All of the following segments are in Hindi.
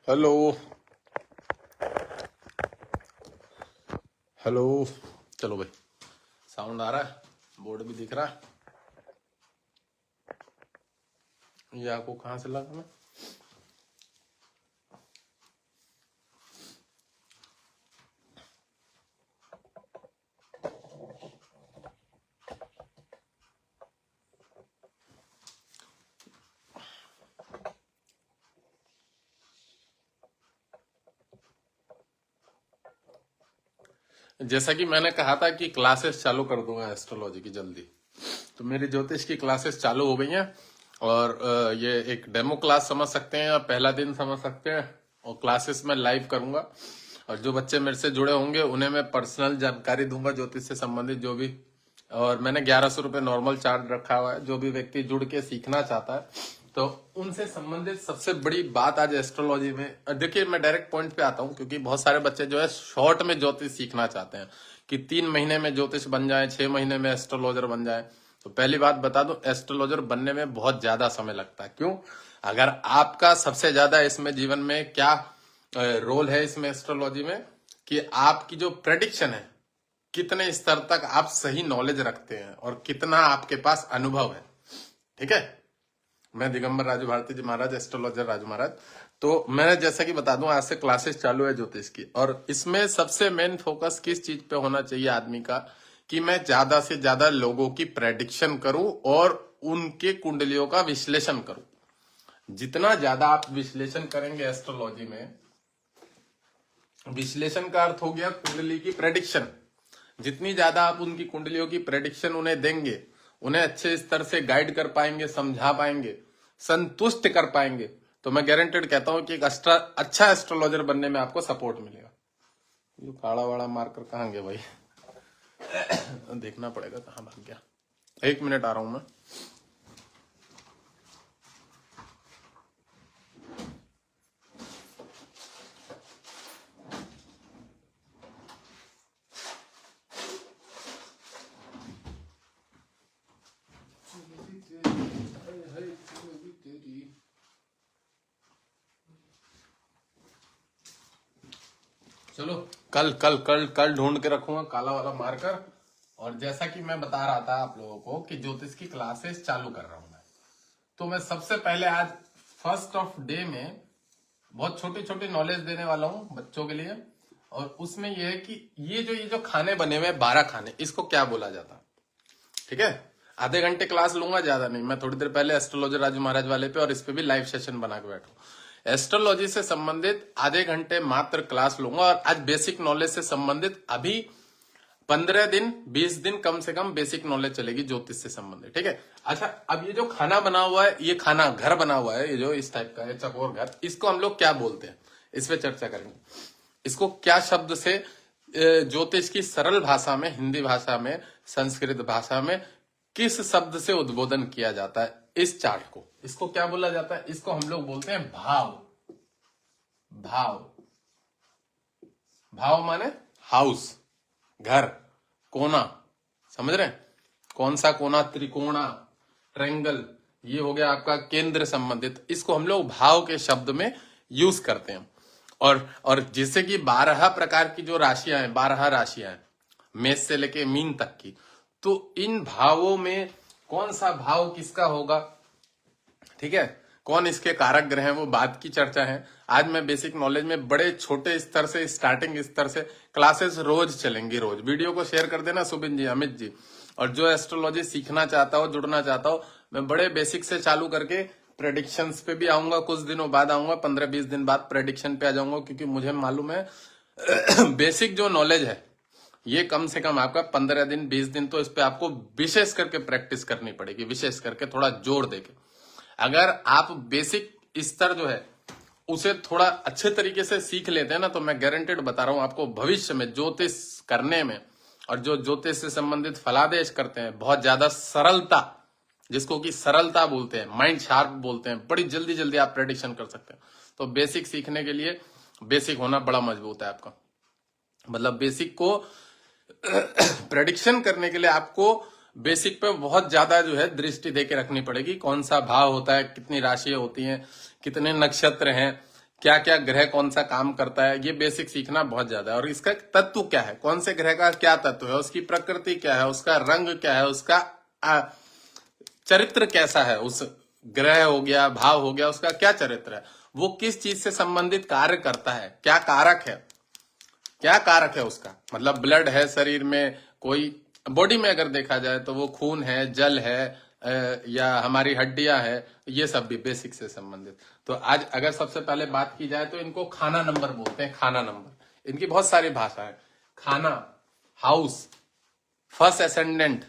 हेलो। हेलो। चलो भाई, साउंड आ रहा है, बोर्ड भी दिख रहा है। ये आपको कहाँ से लगा? मैं जैसा कि मैंने कहा था कि क्लासेस चालू कर दूंगा एस्ट्रोलॉजी की जल्दी, तो मेरी ज्योतिष की क्लासेस चालू हो गई हैं। और ये एक डेमो क्लास समझ सकते हैं या पहला दिन समझ सकते हैं। और क्लासेस मैं लाइव करूंगा, और जो बच्चे मेरे से जुड़े होंगे उन्हें मैं पर्सनल जानकारी दूंगा ज्योतिष से संबंधित जो भी। और मैंने 1100 रुपये नॉर्मल चार्ज रखा हुआ है। जो भी व्यक्ति जुड़ के सीखना चाहता है तो उनसे संबंधित सबसे बड़ी बात आज एस्ट्रोलॉजी में, देखिए मैं डायरेक्ट पॉइंट पे आता हूँ, क्योंकि बहुत सारे बच्चे जो है शॉर्ट में ज्योतिष सीखना चाहते हैं कि 3 महीने में ज्योतिष बन जाए, 6 महीने में एस्ट्रोलॉजर बन जाए। तो पहली बात बता दूं, एस्ट्रोलॉजर बनने में बहुत ज्यादा समय लगता है। क्यों? अगर आपका सबसे ज्यादा इसमें जीवन में क्या रोल है इसमें एस्ट्रोलॉजी में, कि आपकी जो प्रेडिक्शन है, कितने स्तर तक आप सही नॉलेज रखते हैं और कितना आपके पास अनुभव है। ठीक है, मैं दिगंबर राजू भारती जी महाराज, एस्ट्रोलॉजर राजू महाराज। तो मैंने जैसा कि बता दूं, आज से क्लासेस चालू है ज्योतिष की, और इसमें सबसे मेन फोकस किस चीज पे होना चाहिए आदमी का, कि मैं ज्यादा से ज्यादा लोगों की प्रेडिक्शन करूं और उनके कुंडलियों का विश्लेषण करूं। जितना ज्यादा आप विश्लेषण करेंगे एस्ट्रोलॉजी में, विश्लेषण का अर्थ हो गया कुंडली की प्रेडिक्शन। जितनी ज्यादा आप उनकी कुंडलियों की प्रेडिक्शन उन्हें देंगे, उन्हें अच्छे स्तर से गाइड कर पाएंगे, समझा पाएंगे, संतुष्ट कर पाएंगे, तो मैं गारंटेड कहता हूं कि एक अच्छा एस्ट्रोलॉजर बनने में आपको सपोर्ट मिलेगा। ये काड़ा वाड़ा मारकर कहाँ गया भाई? देखना पड़ेगा कहाँ भाग गया। 1 मिनट आ रहा हूं मैं। चलो, कल कल कल कल ढूंढ के रखूंगा काला वाला मार्कर। और जैसा कि मैं बता रहा था आप लोगों को कि ज्योतिष की क्लासेस चालू कर रहा हूं मैं, तो मैं सबसे पहले आज फर्स्ट ऑफ डे में बहुत छोटी छोटी नॉलेज देने वाला हूं बच्चों के लिए। और उसमें यह है कि ये जो खाने बने हुए 12 खाने, इसको क्या बोला जाता है। ठीक है, आधे घंटे क्लास लूंगा, ज्यादा नहीं। मैं थोड़ी देर पहले एस्ट्रोलॉजर राजू महाराज वाले पे और इस पे भी लाइव सेशन बना के बैठा। एस्ट्रोलॉजी से संबंधित आधे घंटे मात्र क्लास लूंगा, और आज बेसिक नॉलेज से संबंधित अभी 15 दिन 20 दिन कम से कम बेसिक नॉलेज चलेगी ज्योतिष से संबंधित। ठीक है। अच्छा, अब ये जो खाना बना हुआ है, ये खाना घर बना हुआ है, ये जो इस टाइप का है चकोर घर, इसको हम लोग क्या बोलते हैं, इस पे चर्चा करेंगे। इसको क्या शब्द से ज्योतिष की सरल भाषा में, हिंदी भाषा में, संस्कृत भाषा में किस शब्द से उद्बोधन किया जाता है इस चार्ट को, इसको क्या बोला जाता है? इसको हम लोग बोलते हैं भाव। भाव, भाव माने हाउस, घर, कोना। समझ रहे हैं? कौन सा कोना? त्रिकोणा, ट्रायंगल, ये हो गया आपका केंद्र संबंधित। इसको हम लोग भाव के शब्द में यूज करते हैं। और जैसे कि 12 प्रकार की जो राशियां हैं, 12 राशियां हैं, मेष से लेके मीन तक की, तो इन भावों में कौन सा भाव किसका होगा, ठीक है, कौन इसके कारक ग्रह हैं, वो बात की चर्चा है। आज मैं बेसिक नॉलेज में बड़े छोटे स्तर से, स्टार्टिंग स्तर से क्लासेस रोज चलेंगी। रोज वीडियो को शेयर कर देना सुबिन जी, अमित जी। और जो एस्ट्रोलॉजी सीखना चाहता हो, जुड़ना चाहता हो, मैं बड़े बेसिक से चालू करके प्रेडिक्शंस पे भी आऊंगा। कुछ दिनों बाद आऊंगा, 15-20 दिन बाद प्रेडिक्शन पे आ जाऊंगा, क्योंकि मुझे मालूम है बेसिक जो नॉलेज है ये कम से कम आपका 15 दिन 20 दिन तो इस पे आपको विशेष करके प्रैक्टिस करनी पड़ेगी, विशेष करके थोड़ा जोर देके। अगर आप बेसिक स्तर जो है उसे थोड़ा अच्छे तरीके से सीख लेते हैं ना, तो मैं गारंटेड बता रहा हूं आपको, भविष्य में ज्योतिष करने में और जो ज्योतिष से संबंधित फलादेश करते हैं, बहुत ज्यादा सरलता, जिसको कि सरलता बोलते हैं, माइंड शार्प बोलते हैं, बड़ी जल्दी जल्दी आप प्रेडिक्शन कर सकते हैं। तो बेसिक सीखने के लिए बेसिक होना बड़ा मजबूत है आपका। मतलब बेसिक को प्रेडिक्शन करने के लिए आपको बेसिक पे बहुत ज्यादा जो है दृष्टि देके रखनी पड़ेगी। कौन सा भाव होता है, कितनी राशियां होती हैं, कितने नक्षत्र हैं, क्या क्या ग्रह कौन सा काम करता है, ये बेसिक सीखना बहुत ज्यादा है। और इसका तत्व क्या है, कौन से ग्रह का क्या तत्व है, उसकी प्रकृति क्या है, उसका रंग क्या है, उसका चरित्र कैसा है, उस ग्रह हो गया, भाव हो गया, उसका क्या चरित्र है, वो किस चीज से संबंधित कार्य करता है, क्या कारक है, क्या कारक है उसका, मतलब ब्लड है शरीर में, कोई बॉडी में अगर देखा जाए तो वो खून है, जल है, या हमारी हड्डियां है, ये सब भी बेसिक से संबंधित। तो आज अगर सबसे पहले बात की जाए तो इनको खाना नंबर बोलते हैं। खाना नंबर, इनकी बहुत सारी भाषाएं, खाना, हाउस, फर्स्ट असेंडेंट,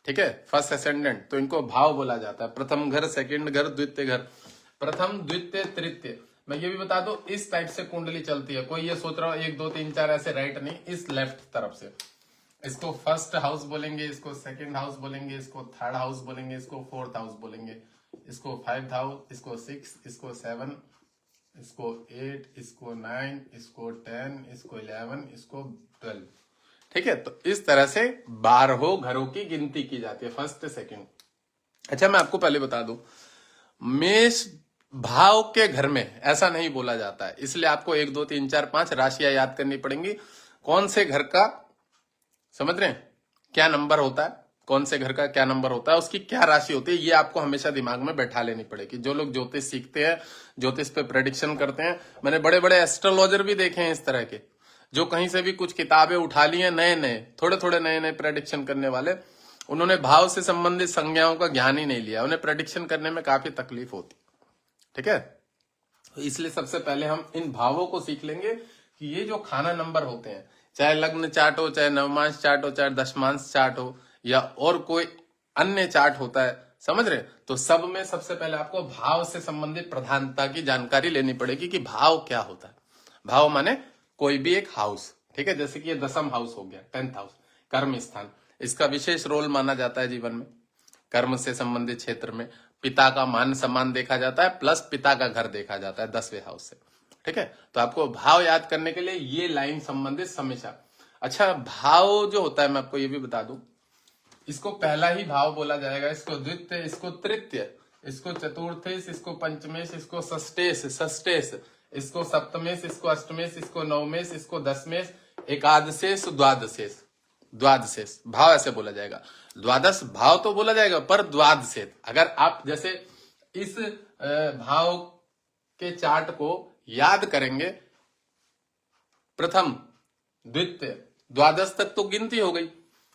ठीक है, फर्स्ट असेंडेंट, तो इनको भाव बोला जाता है। प्रथम घर, सेकंड घर, द्वितीय घर, प्रथम द्वितीय तृतीय। मैं ये भी बता दूं, इस टाइप से कुंडली चलती है। कोई ये सोच रहा हो 1 2 3 4 ऐसे राइट नहीं, इस लेफ्ट तरफ से। इसको फर्स्ट हाउस बोलेंगे, इसको सेकंड हाउस बोलेंगे, इसको थर्ड हाउस बोलेंगे, इसको फोर्थ हाउस बोलेंगे, इसको 5th हाउस, इसको 6, इसको 7, इसको 8, इसको 9, इसको 10, इसको 11, इसको 12। ठीक है, तो इस तरह से 12 घरों की गिनती की जाती है, फर्स्ट सेकंड। अच्छा, मैं आपको पहले बता दूं, मेष भाव के घर में ऐसा नहीं बोला जाता है, इसलिए आपको 1 2 3 4 5 राशियां याद करनी पड़ेंगी। कौन से घर का, समझ रहे हैं, क्या नंबर होता है, कौन से घर का क्या नंबर होता है, उसकी क्या राशि होती है, ये आपको हमेशा दिमाग में बैठा लेनी पड़ेगी। जो लोग ज्योतिष सीखते हैं, ज्योतिष पे प्रेडिक्शन करते हैं, मैंने बड़े बड़े एस्ट्रोलॉजर भी देखे हैं इस तरह के, जो कहीं से भी कुछ किताबें उठा ली हैं, नए नए थोड़े थोड़े नए नए प्रेडिक्शन करने वाले, उन्होंने भाव से संबंधित संज्ञाओं का ज्ञान ही नहीं लिया, उन्हें प्रेडिक्शन करने में काफी तकलीफ होती। ठीक है, तो इसलिए सबसे पहले हम इन भावों को सीख लेंगे कि ये जो खाना नंबर होते हैं, चाहे लग्न चार्ट हो, चाहे नवमांश चार्ट हो, चाहे दशमांश चार्ट हो, या और कोई अन्य चार्ट होता है, समझ रहे, तो सब में सबसे पहले आपको भाव से संबंधित प्रधानता की जानकारी लेनी पड़ेगी कि भाव क्या होता है। भाव माने कोई भी एक हाउस, ठीक है, जैसे कि ये 10th हाउस हो गया, 10th हाउस, कर्म स्थान, इसका विशेष रोल माना जाता है जीवन में, कर्म से संबंधित क्षेत्र में पिता का मान सम्मान देखा जाता है, प्लस पिता का घर देखा जाता है 10वें हाउस से। ठीक है, तो आपको भाव याद करने के लिए ये लाइन संबंधित हमेशा। अच्छा, भाव जो होता है, मैं आपको ये भी बता दूं, इसको पहला ही भाव बोला जाएगा, इसको द्वितीय, इसको तृतीय, इसको चतुर्थेश, इसको पंचमेश, इसको षष्ठेश, षष्ठेश, इसको सप्तमेश, इसको अष्टमेश, इसको नवमेश, इसको दशमेश, एकादशेश, द्वादशेश, द्वादशेश भाव ऐसे बोला जाएगा। द्वादश भाव तो बोला जाएगा, पर द्वादशेश, अगर आप जैसे इस भाव के चार्ट को याद करेंगे, प्रथम द्वितीय द्वादश तक तो गिनती हो गई,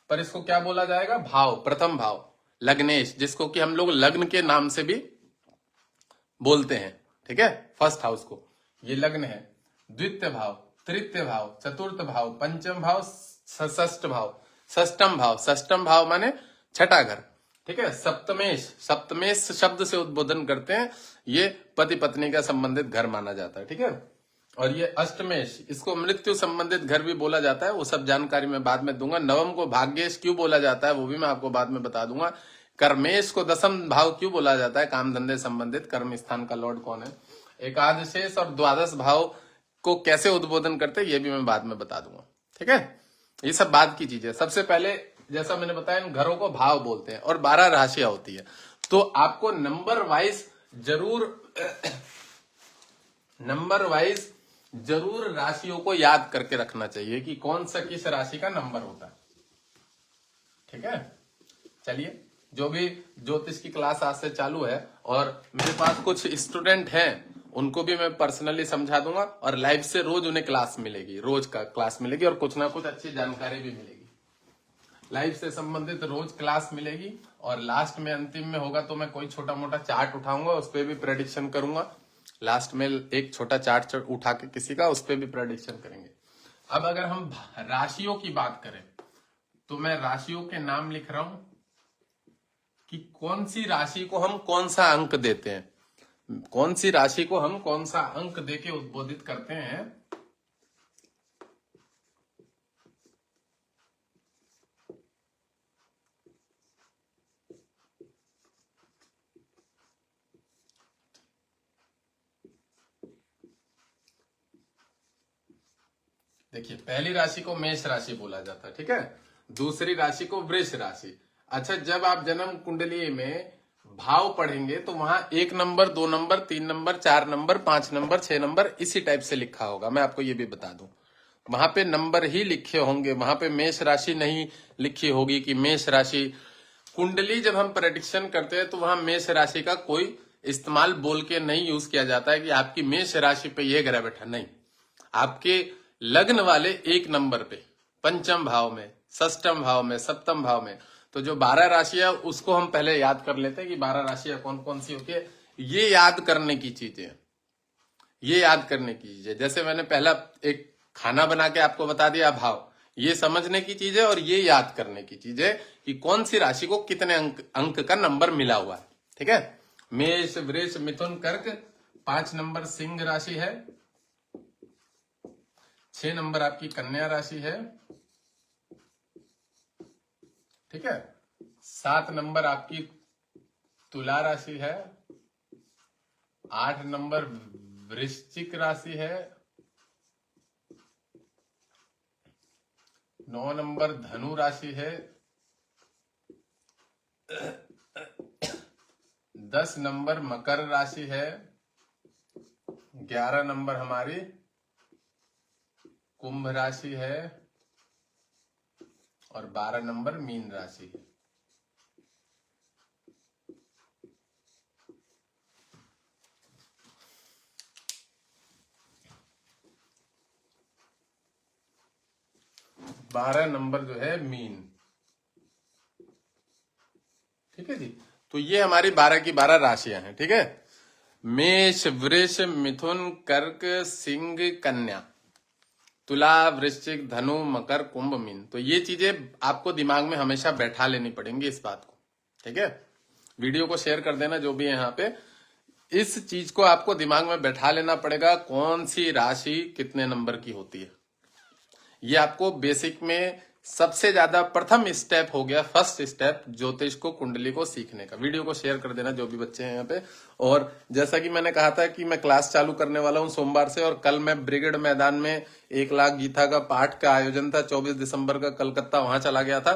पर इसको क्या बोला जाएगा, भाव, प्रथम भाव, लग्नेश, जिसको कि हम लोग लग्न के नाम से भी बोलते हैं। ठीक है, फर्स्ट हाउस को, ये लग्न है, द्वितीय भाव, तृतीय भाव, चतुर्थ भाव, पंचम भाव, षष्ठ भाव, षष्टम भाव, षष्टम भाव माने छठा घर। ठीक है, सप्तमेश, सप्तमेश शब्द से उद्बोधन करते हैं, ये पति पत्नी का संबंधित घर माना जाता है। ठीक है, और ये अष्टमेश, इसको मृत्यु संबंधित घर भी बोला जाता है, वो सब जानकारी मैं बाद में दूंगा। नवम को भाग्येश क्यों बोला जाता है वो भी मैं आपको बाद में बता दूंगा। कर्मेश को 10th भाव क्यों बोला जाता है, काम धंधे संबंधित, कर्म स्थान का लॉर्ड कौन है। एकादशेश और द्वादश भाव को कैसे उद्बोधन करते हैं ये भी मैं बाद में बता दूंगा। ठीक है, ये सब बात की चीजें। सबसे पहले जैसा मैंने बताया, इन घरों को भाव बोलते हैं, और 12 राशियां होती है, तो आपको नंबर वाइज जरूर राशियों को याद करके रखना चाहिए कि कौन सा किस राशि का नंबर होता है। ठीक है, चलिए, जो भी ज्योतिष की क्लास आज से चालू है, और मेरे पास कुछ स्टूडेंट हैं, उनको भी मैं पर्सनली समझा दूंगा, और लाइव से रोज उन्हें क्लास मिलेगी, रोज का क्लास मिलेगी, और कुछ ना कुछ अच्छी जानकारी भी मिलेगी। लाइव से संबंधित रोज क्लास मिलेगी, और लास्ट में अंतिम में होगा तो मैं कोई छोटा मोटा चार्ट उठाऊंगा, उस पर भी प्रेडिक्शन करूंगा। लास्ट में एक छोटा चार्ट उठा के किसी का, उस पर भी प्रेडिक्शन करेंगे। अब अगर हम राशियों की बात करें, तो मैं राशियों के नाम लिख रहा हूं कि कौन सी राशि को हम कौन सा अंक देते हैं, कौन सी राशि को हम कौन सा अंक देके उद्बोधित करते हैं। देखिए, पहली राशि को मेष राशि बोला जाता है। ठीक है, दूसरी राशि को वृष राशि। अच्छा, जब आप जन्म कुंडली में भाव पढ़ेंगे तो वहां 1 number, 2 number, 3 number, 4 number, 5 number, 6 number इसी टाइप से लिखा होगा। मैं आपको ये भी बता दूं, वहां पे नंबर ही लिखे होंगे, वहां पे मेष राशि नहीं लिखी होगी कि मेष राशि। कुंडली जब हम प्रेडिक्शन करते हैं तो वहां मेष राशि का कोई इस्तेमाल बोल के नहीं यूज किया जाता है कि आपकी मेष राशि पे ये ग्रह बैठा, नहीं। आपके लग्न वाले 1 नंबर पे, पंचम भाव में, षष्ठम भाव में, सप्तम भाव में, तो जो 12 राशियां उसको हम पहले याद कर लेते हैं कि 12 राशियां कौन कौन सी होती है। ये याद करने की चीजें, ये याद करने की चीजें। जैसे मैंने पहला एक खाना बना के आपको बता दिया भाव, ये समझने की चीज है और ये याद करने की चीज है कि कौन सी राशि को कितने अंक का नंबर मिला हुआ है। ठीक है, मेष, वृष, मिथुन, कर्क, 5 नंबर सिंह राशि है, 6 नंबर आपकी कन्या राशि है, ठीक है, 7 नंबर आपकी तुला राशि है, 8 नंबर वृश्चिक राशि है, 9 नंबर धनु राशि है, 10 नंबर मकर राशि है, 11 नंबर हमारी कुंभ राशि है और 12 नंबर मीन राशि है। बारह नंबर जो है मीन, ठीक है जी। तो ये हमारी 12 की 12 राशियां हैं, ठीक है। मेष, वृष, मिथुन, कर्क, सिंह, कन्या, तुला, वृश्चिक, धनु, मकर, कुंभ, मीन। तो ये चीजें आपको दिमाग में हमेशा बैठा लेनी पड़ेंगी इस बात को, ठीक है। वीडियो को शेयर कर देना जो भी है यहाँ पे, इस चीज को आपको दिमाग में बैठा लेना पड़ेगा, कौन सी राशि कितने नंबर की होती है। ये आपको बेसिक में सबसे ज्यादा प्रथम स्टेप हो गया, फर्स्ट स्टेप ज्योतिष को, कुंडली को सीखने का। वीडियो को शेयर कर देना जो भी बच्चे हैं यहाँ पे। और जैसा कि मैंने कहा था कि मैं क्लास चालू करने वाला हूँ सोमवार से, और कल मैं ब्रिगेड मैदान में 1 लाख गीता का पाठ का आयोजन था 24 दिसंबर का, कलकत्ता वहां चला गया था।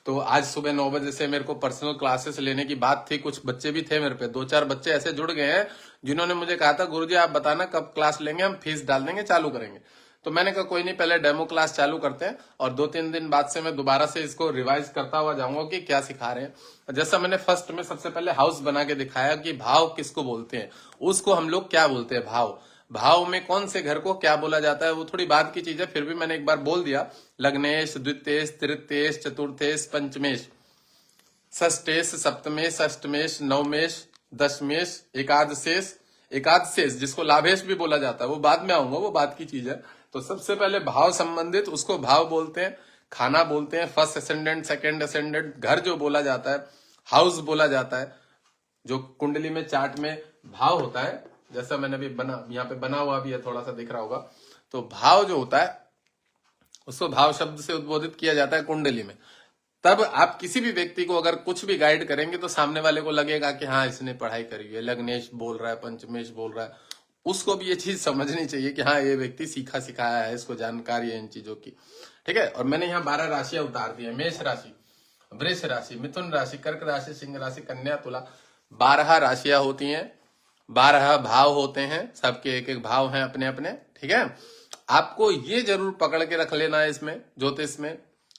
तो आज सुबह 9 बजे से मेरे को पर्सनल क्लासेस लेने की बात थी। कुछ बच्चे भी थे मेरे पे, 2-4 बच्चे ऐसे जुड़ गए हैं जिन्होंने मुझे कहा था गुरुजी आप बताना कब क्लास लेंगे, हम फीस डाल देंगे, चालू करेंगे। तो मैंने कहा कोई नहीं, पहले डेमो क्लास चालू करते हैं और 2-3 दिन बाद से मैं दोबारा से इसको रिवाइज करता हुआ जाऊंगा कि क्या सिखा रहे हैं। जैसा मैंने फर्स्ट में सबसे पहले हाउस बना के दिखाया कि भाव किसको बोलते हैं, उसको हम लोग क्या बोलते हैं, भाव। भाव में कौन से घर को क्या बोला जाता है वो थोड़ी बात की चीज है, फिर भी मैंने एक बार बोल दिया। लग्नेश, द्वितीयेश, तृतीयेश, चतुर्थेश, पंचमेश, षष्ठेश, सप्तमेश, अष्टमेश, नवमेश, दशमेश, एकादशेश, एकादशेश जिसको लाभेश भी बोला जाता है, वो बाद में आऊंगा, वो बात की चीज है। तो सबसे पहले भाव संबंधित उसको भाव बोलते हैं, खाना बोलते हैं, फर्स्ट असेंडेंट, सेकंड असेंडेंट, घर जो बोला जाता है, हाउस बोला जाता है। जो कुंडली में चार्ट में भाव होता है, जैसा मैंने अभी यहाँ पे बना हुआ भी है, थोड़ा सा दिख रहा होगा। तो भाव जो होता है उसको भाव शब्द से उद्बोधित किया जाता है कुंडली में। तब आप किसी भी व्यक्ति को अगर कुछ भी गाइड करेंगे तो सामने वाले को लगेगा कि हाँ इसने पढ़ाई करी है, लग्नेश बोल रहा है, पंचमेश बोल रहा है, उसको भी ये चीज समझनी चाहिए कि हाँ ये व्यक्ति सीखा सिखाया है, इसको जानकारी है इन चीजों की, ठीक है। और मैंने यहाँ 12 राशियां उतार दी है, मेष राशि, वृष राशि, मिथुन राशि, कर्क राशि, सिंह राशि, कन्या, तुला। 12 राशियां होती हैं, 12 भाव होते हैं, सबके एक एक भाव हैं अपने अपने, ठीक है। आपको ये जरूर पकड़ के रख लेना है इसमें ज्योतिष में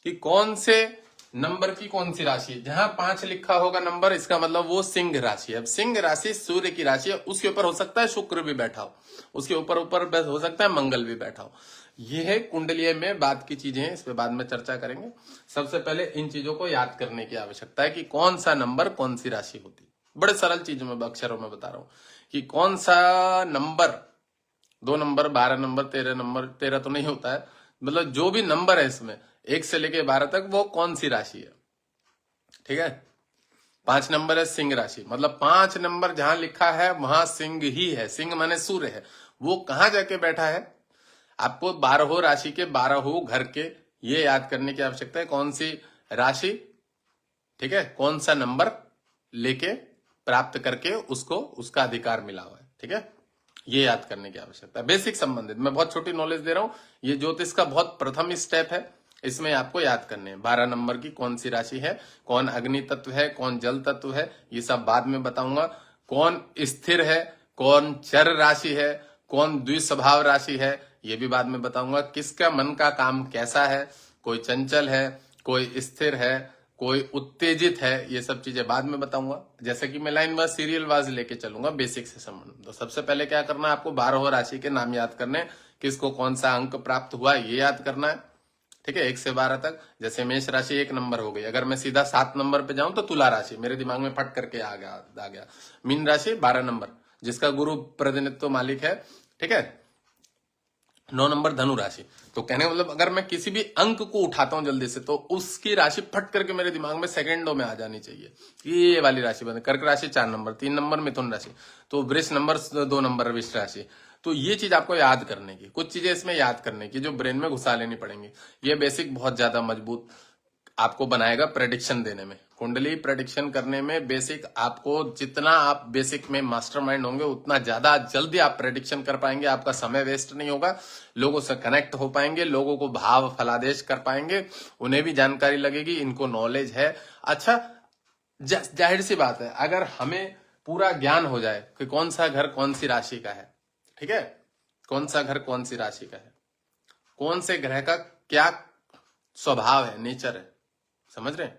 कि कौन से नंबर की कौन सी राशि है। जहां 5 लिखा होगा नंबर, इसका मतलब वो सिंह राशि है। अब सिंह राशि सूर्य की राशि है, उसके ऊपर हो सकता है शुक्र भी बैठा हो, उसके ऊपर हो सकता है मंगल भी बैठा हो। ये है कुंडलीय में बात की चीजें हैं, इस पे बाद में चर्चा करेंगे। सबसे पहले इन चीजों को याद करने की आवश्यकता है कि कौन सा नंबर कौन सी राशि होती है। बड़े सरल चीजों में, अक्षरों में बता रहा हूं कि कौन सा नंबर, 2 नंबर, 12 नंबर, 13 नंबर, 13 तो नहीं होता है, मतलब जो भी नंबर है इसमें 1 से लेके 12 तक, वो कौन सी राशि है, ठीक है। 5 नंबर है सिंह राशि, मतलब 5 नंबर जहां लिखा है वहां सिंह ही है। सिंह माने सूर्य है, वो कहां जाके बैठा है। आपको 12 राशि के 12 घर के ये याद करने की आवश्यकता है, कौन सी राशि, ठीक है, कौन सा नंबर लेके प्राप्त करके उसको उसका अधिकार मिला हुआ है, ठीक है। ये याद करने की आवश्यकता है, बेसिक संबंधित। मैं बहुत छोटी नॉलेज दे रहा हूं, ये ज्योतिष का बहुत प्रथम स्टेप है। इसमें आपको याद करने हैं 12 नंबर की कौन सी राशि है, कौन अग्नि तत्व है, कौन जल तत्व है, ये सब बाद में बताऊंगा। कौन स्थिर है, कौन चर राशि है, कौन द्विस्वभाव राशि है, ये भी बाद में बताऊंगा। किसका मन का काम कैसा है, कोई चंचल है, कोई स्थिर है, कोई उत्तेजित है, ये सब चीजें बाद में बताऊंगा। जैसे कि मैं लाइन वाइज सीरियल वाइज लेके चलूंगा बेसिक से संबंध। तो सबसे पहले क्या करना है, आपको 12 राशि के नाम याद करने, किसको कौन सा अंक प्राप्त हुआ ये याद करना है। ठीक है, 1 से 12 तक। जैसे मेष राशि 1 नंबर हो गई, अगर मैं सीधा 7 नंबर पे जाऊं तो तुला राशि मेरे दिमाग में फट करके आ गया। मीन राशि 12 नंबर, जिसका गुरु प्रतिनिधित्व मालिक है। ठीक है, 9 नंबर धनु राशि। तो कहने का मतलब अगर मैं किसी भी अंक को उठाता हूं जल्दी से तो उसकी राशि फट करके मेरे दिमाग में सेकंडों में आ जानी चाहिए। ये वाली राशि बने। कर्क राशि 4 नंबर, 3 नंबर मिथुन राशि, तो वृष नंबर 2 नंबर वृष राशि। तो ये चीज आपको याद करने की, कुछ चीजें इसमें याद करने की जो ब्रेन में घुसा लेनी पड़ेंगी। ये बेसिक बहुत ज्यादा मजबूत आपको बनाएगा प्रेडिक्शन देने में। कुंडली प्रेडिक्शन करने में बेसिक आपको, जितना आप बेसिक में मास्टरमाइंड होंगे उतना ज्यादा जल्दी आप प्रेडिक्शन कर पाएंगे। आपका समय वेस्ट नहीं होगा, लोगों से कनेक्ट हो पाएंगे, लोगों को भाव फलादेश कर पाएंगे, उन्हें भी जानकारी लगेगी, इनको नॉलेज है। अच्छा, जाहिर सी बात है, अगर हमें पूरा ज्ञान हो जाए कि कौन सा घर कौन सी राशि का है, ठीक है, कौन सा घर कौन सी राशि का है, कौन से ग्रह का क्या स्वभाव है, नेचर है, समझ रहे हैं।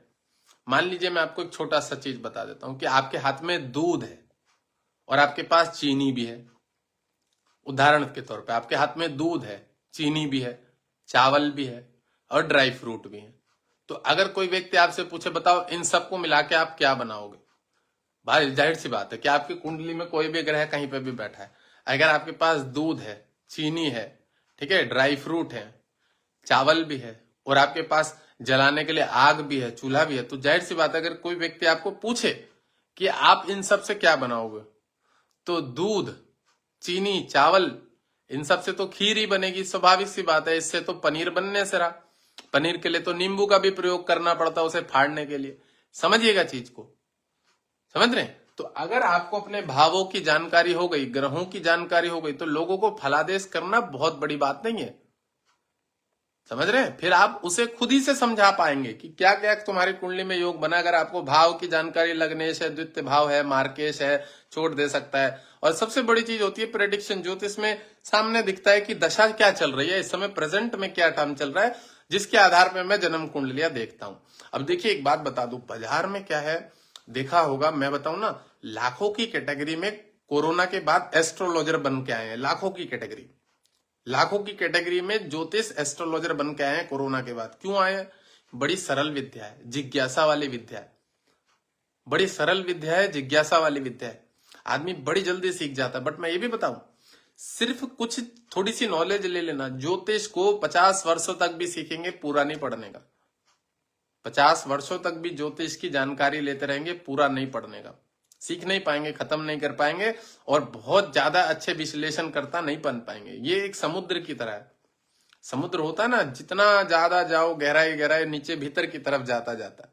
मान लीजिए मैं आपको एक छोटा सा चीज बता देता हूं कि आपके हाथ में दूध है और आपके पास चीनी भी है। उदाहरण के तौर पे आपके हाथ में दूध है, चीनी भी है, चावल भी है और ड्राई फ्रूट भी है। तो अगर कोई व्यक्ति आपसे पूछे बताओ इन सबको मिला के आप क्या बनाओगे, भाई जाहिर सी बात है कि आपकी कुंडली में कोई भी ग्रह कहीं पे भी बैठा है, अगर आपके पास दूध है, चीनी है, ठीक है, ड्राई फ्रूट है, चावल भी है और आपके पास जलाने के लिए आग भी है, चूल्हा भी है, तो जाहिर सी बात है अगर कोई व्यक्ति आपको पूछे कि आप इन सब से क्या बनाओगे, तो दूध, चीनी, चावल, इन सब से तो खीर ही बनेगी, स्वाभाविक सी बात है। इससे तो पनीर बनने से रहा, पनीर के लिए तो नींबू का भी प्रयोग करना पड़ता है उसे फाड़ने के लिए। समझिएगा चीज को, समझ रहे हैं। तो अगर आपको अपने भावों की जानकारी हो गई, ग्रहों की जानकारी हो गई, तो लोगों को फलादेश करना बहुत बड़ी बात नहीं है, समझ रहे हैं। फिर आप उसे खुद ही से समझा पाएंगे कि क्या क्या तुम्हारी कुंडली में योग बना। अगर आपको भाव की जानकारी, लग्नेश है, द्वितीय भाव है, मार्केश है, छोड़ दे सकता है। और सबसे बड़ी चीज होती है प्रेडिक्शन। ज्योतिष में सामने दिखता है कि दशा क्या चल रही है, इस समय प्रेजेंट में क्या टाइम चल रहा है, जिसके आधार पर मैं जन्म कुंडलियां देखता हूं। अब देखिए एक बात बता दूं, बाजार में क्या है, देखा होगा, मैं बताऊं ना, लाखों की कैटेगरी में कोरोना के बाद एस्ट्रोलॉजर बन के आए हैं। लाखों की कैटेगरी में ज्योतिष एस्ट्रोलॉजर बन के आए हैं कोरोना के बाद। क्यों आए हैं? बड़ी सरल विद्या है, जिज्ञासा वाली विद्या है, बड़ी सरल विद्या है, जिज्ञासा वाली विद्या है, आदमी बड़ी जल्दी सीख जाता है। बट मैं ये भी बताऊं, सिर्फ कुछ थोड़ी सी नॉलेज ले लेना, ज्योतिष को 50 वर्षों तक भी सीखेंगे, पूरा नहीं पढ़ने का। 50 वर्षों तक भी ज्योतिष की जानकारी लेते रहेंगे, पूरा नहीं पढ़ने का, सीख नहीं पाएंगे, खत्म नहीं कर पाएंगे और बहुत ज्यादा अच्छे विश्लेषण करता नहीं बन पाएंगे। ये एक समुद्र की तरह है। समुद्र होता है ना, जितना ज्यादा जाओ गहराई गहराई नीचे भीतर की तरफ जाता जाता,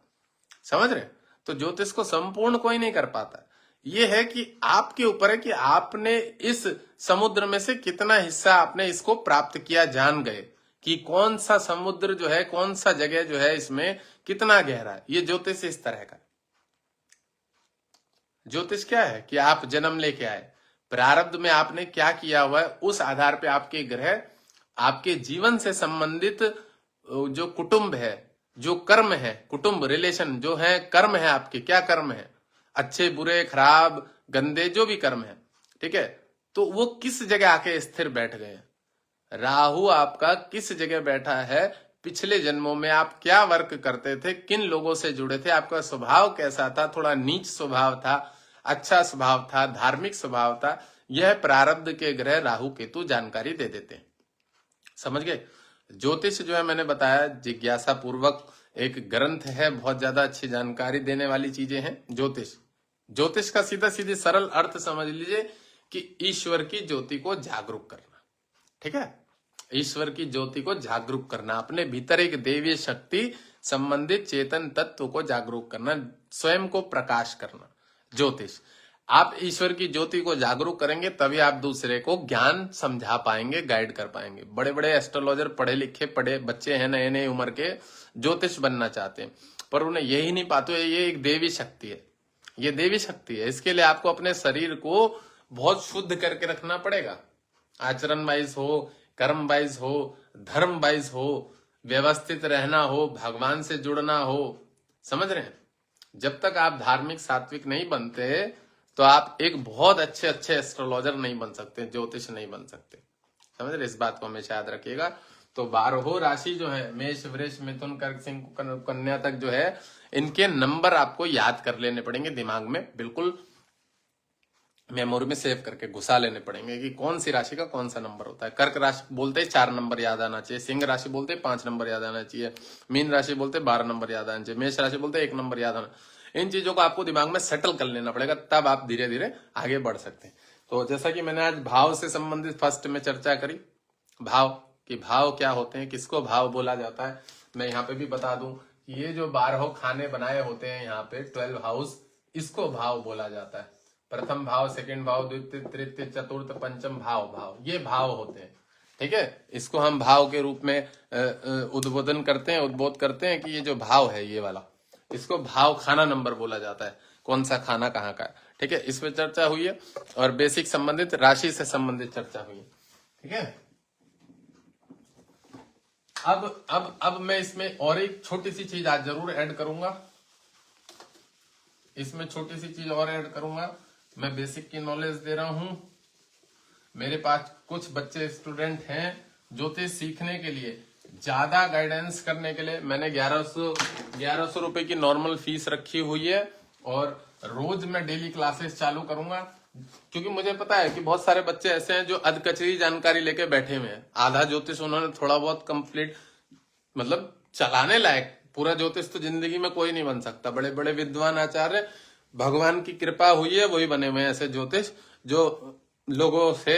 समझ रहे। तो ज्योतिष को संपूर्ण कोई नहीं कर पाता। ये है कि आपके ऊपर है कि आपने इस समुद्र में से कितना हिस्सा आपने इसको प्राप्त किया, जान गए कि कौन सा समुद्र जो है, कौन सा जगह जो है, इसमें कितना गहरा है। ये ज्योतिष इस तरह का। ज्योतिष क्या है कि आप जन्म लेके आए, प्रारब्ध में आपने क्या किया हुआ है, उस आधार पे आपके ग्रह आपके जीवन से संबंधित जो कुटुंब है, जो कर्म है, कुटुंब रिलेशन जो है, कर्म है, आपके क्या कर्म है, अच्छे बुरे खराब गंदे जो भी कर्म है, ठीक है, तो वो किस जगह आके स्थिर बैठ गए। राहु आपका किस जगह बैठा है, पिछले जन्मों में आप क्या वर्क करते थे, किन लोगों से जुड़े थे, आपका स्वभाव कैसा था, थोड़ा नीच स्वभाव था, अच्छा स्वभाव था, धार्मिक स्वभाव था, यह प्रारब्ध के ग्रह राहु केतु जानकारी दे देते हैं। समझ गए। ज्योतिष जो है मैंने बताया जिज्ञासा पूर्वक एक ग्रंथ है, बहुत ज्यादा अच्छी जानकारी देने वाली चीजें हैं ज्योतिष। ज्योतिष का सीधा सीधे सरल अर्थ समझ लीजिए कि ईश्वर की ज्योति को जागरूक करना, ठीक है, ईश्वर की ज्योति को जागरूक करना, अपने भीतर एक देवीय शक्ति संबंधित चेतन तत्व को जागरूक करना, स्वयं को प्रकाश करना, ज्योतिष। आप ईश्वर की ज्योति को जागरूक करेंगे तभी आप दूसरे को ज्ञान समझा पाएंगे, गाइड कर पाएंगे। बड़े बड़े एस्ट्रोलॉजर, पढ़े लिखे पढ़े बच्चे हैं, नए नए उम्र के, ज्योतिष बनना चाहते हैं, पर उन्हें यही नहीं पाते। ये एक देवी शक्ति है, ये देवी शक्ति है। इसके लिए आपको अपने शरीर को बहुत शुद्ध करके रखना पड़ेगा। आचरण वाइज हो, कर्म वाइज हो, धर्म वाइज हो, व्यवस्थित रहना हो, भगवान से जुड़ना हो। समझ रहे हैं? जब तक आप धार्मिक सात्विक नहीं बनते तो आप एक बहुत अच्छे अच्छे एस्ट्रोलॉजर नहीं बन सकते, ज्योतिष नहीं बन सकते। समझ रहे? इस बात को हमेशा याद रखिएगा। तो 12 राशि जो है, मेष, वृष, मिथुन, कर्क, सिंह, कन्या तक जो है, इनके नंबर आपको याद कर लेने पड़ेंगे, दिमाग में बिल्कुल मेमोरी में सेव करके घुसा लेने पड़ेंगे कि कौन सी राशि का कौन सा नंबर होता है। कर्क राशि बोलते 4 नंबर याद आना चाहिए, सिंह राशि बोलते 5 नंबर याद आना चाहिए, मीन राशि बोलते 12 नंबर याद आना चाहिए, मेष राशि बोलते 1 नंबर याद आना। इन चीजों को आपको दिमाग में सेटल कर लेना पड़ेगा, तब आप धीरे धीरे आगे बढ़ सकते हैं। तो जैसा कि मैंने आज भाव से संबंधित फर्स्ट में चर्चा करी, भाव कि भाव क्या होते हैं, किसको भाव बोला जाता है, मैं यहाँ पे भी बता दूं कि ये जो 12 खाने बनाए होते हैं यहाँ पे 12 हाउस, इसको भाव बोला जाता है। प्रथम भाव, सेकंड भाव, द्वितीय, तृतीय, चतुर्थ, पंचम भाव, ये भाव होते हैं। ठीक है, इसको हम भाव के रूप में उद्बोध करते हैं कि ये जो भाव है ये वाला, इसको भाव खाना नंबर बोला जाता है, कौन सा खाना कहाँ का है। ठीक है, इस पे चर्चा हुई है और बेसिक संबंधित राशि से संबंधित चर्चा हुई है। ठीक है, अब मैं इसमें और एक छोटी सी चीज आज जरूर ऐड करूंगा, इसमें छोटी सी चीज और ऐड करूंगा। मैं बेसिक की नॉलेज दे रहा हूं। मेरे पास कुछ बच्चे स्टूडेंट हैं ज्योतिष सीखने के लिए, ज्यादा गाइडेंस करने के लिए मैंने 1100 रुपए की नॉर्मल फीस रखी हुई है और रोज मैं डेली क्लासेस चालू करूंगा, क्योंकि मुझे पता है कि बहुत सारे बच्चे ऐसे हैं जो अधकचरी जानकारी लेके बैठे हुए हैं। आधा ज्योतिष उन्होंने थोड़ा बहुत कंप्लीट, मतलब चलाने लायक, पूरा ज्योतिष तो जिंदगी में कोई नहीं बन सकता। बड़े बड़े विद्वान आचार्य, भगवान की कृपा हुई है, वही बने हुए हैं ऐसे ज्योतिष जो लोगों से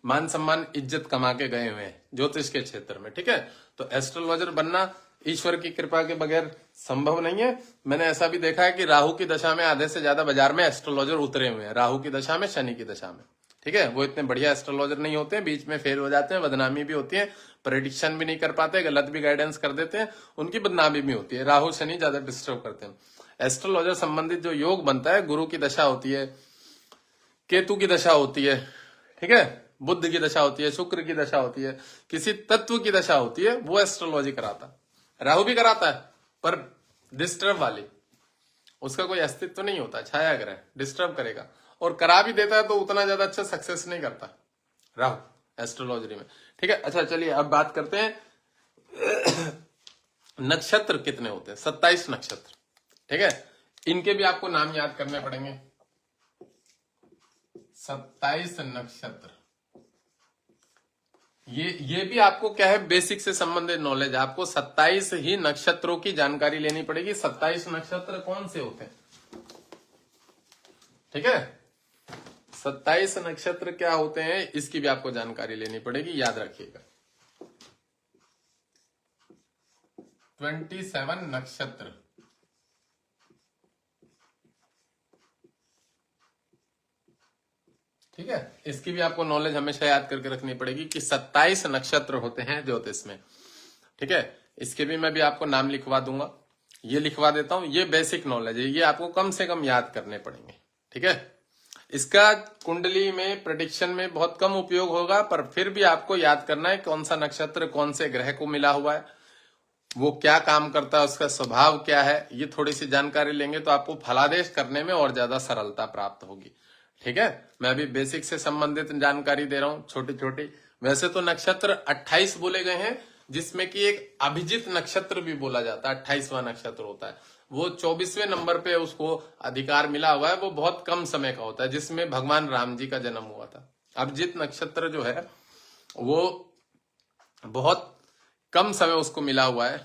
मान सम्मान इज्जत कमा के गए हुए हैं ज्योतिष के क्षेत्र में। ठीक है, तो एस्ट्रोलॉजर बनना ईश्वर की कृपा के बगैर संभव नहीं है। मैंने ऐसा भी देखा है कि राहु की दशा में आधे से ज्यादा बाजार में एस्ट्रोलॉजर उतरे हुए हैं, राहु की दशा में, शनि की दशा में। ठीक है, वो इतने बढ़िया एस्ट्रोलॉजर नहीं होते हैं, बीच में फेल हो जाते हैं, बदनामी भी होती है, प्रेडिक्शन भी नहीं कर पाते, गलत भी गाइडेंस कर देते हैं, उनकी बदनामी भी होती है। राहु शनि ज्यादा डिस्टर्ब करते हैं। एस्ट्रोलॉजर संबंधित जो योग बनता है, गुरु की दशा होती है, केतु की दशा होती है, ठीक है, बुध की दशा होती है, शुक्र की दशा होती है, किसी तत्व की दशा होती है, वो एस्ट्रोलॉजी कराता है। राहु भी कराता है पर डिस्टर्ब वाली, उसका कोई अस्तित्व नहीं होता, छाया ग्रह डिस्टर्ब करेगा, और करा भी देता है तो उतना ज्यादा अच्छा सक्सेस नहीं करता राहु एस्ट्रोलॉजी में। ठीक है, अच्छा चलिए अब बात करते हैं नक्षत्र कितने होते हैं। 27 नक्षत्र। ठीक है, इनके भी आपको नाम याद करने पड़ेंगे। 27 नक्षत्र, ये भी आपको क्या है, बेसिक से संबंधित नॉलेज। आपको 27 ही नक्षत्रों की जानकारी लेनी पड़ेगी। 27 नक्षत्र कौन से होते हैं? ठीक है, 27 नक्षत्र क्या होते हैं, इसकी भी आपको जानकारी लेनी पड़ेगी, याद रखिएगा। 27 नक्षत्र, ठीक है, इसकी भी आपको नॉलेज हमेशा याद करके रखनी पड़ेगी कि 27 नक्षत्र होते हैं ज्योतिष में। ठीक है, इसके भी मैं भी आपको नाम लिखवा दूंगा, ये लिखवा देता हूं, ये बेसिक नॉलेज है, ये आपको कम से कम याद करने पड़ेंगे। ठीक है, इसका कुंडली में प्रेडिक्शन में बहुत कम उपयोग होगा, पर फिर भी आपको याद करना है कौन सा नक्षत्र कौन से ग्रह को मिला हुआ है, वो क्या काम करता है, उसका स्वभाव क्या है, ये थोड़ी सी जानकारी लेंगे तो आपको फलादेश करने में और ज्यादा सरलता प्राप्त होगी। ठीक है, मैं अभी बेसिक से संबंधित जानकारी दे रहा हूं, छोटी छोटी। वैसे तो नक्षत्र 28 बोले गए हैं, जिसमें कि एक अभिजित नक्षत्र भी बोला जाता है, 28वां नक्षत्र होता है, वो 24वें नंबर पे उसको अधिकार मिला हुआ है, वो बहुत कम समय का होता है, जिसमें भगवान राम जी का जन्म हुआ था। अभिजित नक्षत्र जो है वो बहुत कम समय उसको मिला हुआ है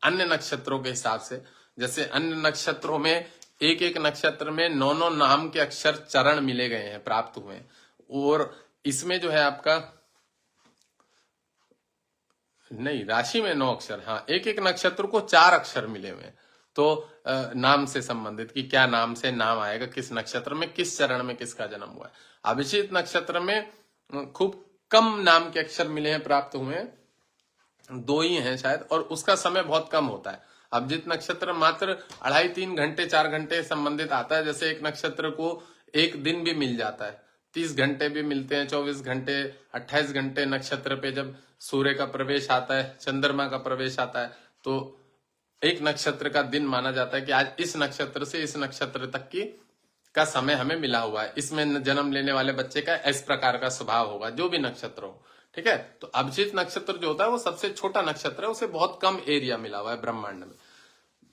अन्य नक्षत्रों के हिसाब से। जैसे अन्य नक्षत्रों में एक एक नक्षत्र में 9 नाम के अक्षर चरण मिले गए हैं, प्राप्त हुए हैं, और इसमें जो है आपका नहीं, राशि में 9 अक्षर, हाँ, एक एक नक्षत्र को 4 अक्षर मिले हुए हैं। तो नाम से संबंधित कि क्या नाम से नाम आएगा, किस नक्षत्र में, किस चरण में किसका जन्म हुआ है। अभिजीत नक्षत्र में खूब कम नाम के अक्षर मिले हैं, प्राप्त हुए हैं, 2 ही हैं शायद, और उसका समय बहुत कम होता है। अभिजीत नक्षत्र मात्र 2.5-3 घंटे 4 घंटे संबंधित आता है। जैसे एक नक्षत्र को एक दिन भी मिल जाता है, 30 घंटे भी मिलते हैं, 24 घंटे, 28 घंटे नक्षत्र पे जब सूर्य का प्रवेश आता है, चंद्रमा का प्रवेश आता है, तो एक नक्षत्र का दिन माना जाता है कि आज इस नक्षत्र से इस नक्षत्र तक की का समय हमें मिला हुआ है, इसमें जन्म लेने वाले बच्चे का इस प्रकार का स्वभाव होगा, जो भी नक्षत्र हो। ठीक है, तो अभिजीत नक्षत्र जो होता है वो सबसे छोटा नक्षत्र है, उसे बहुत कम एरिया मिला हुआ है ब्रह्मांड में।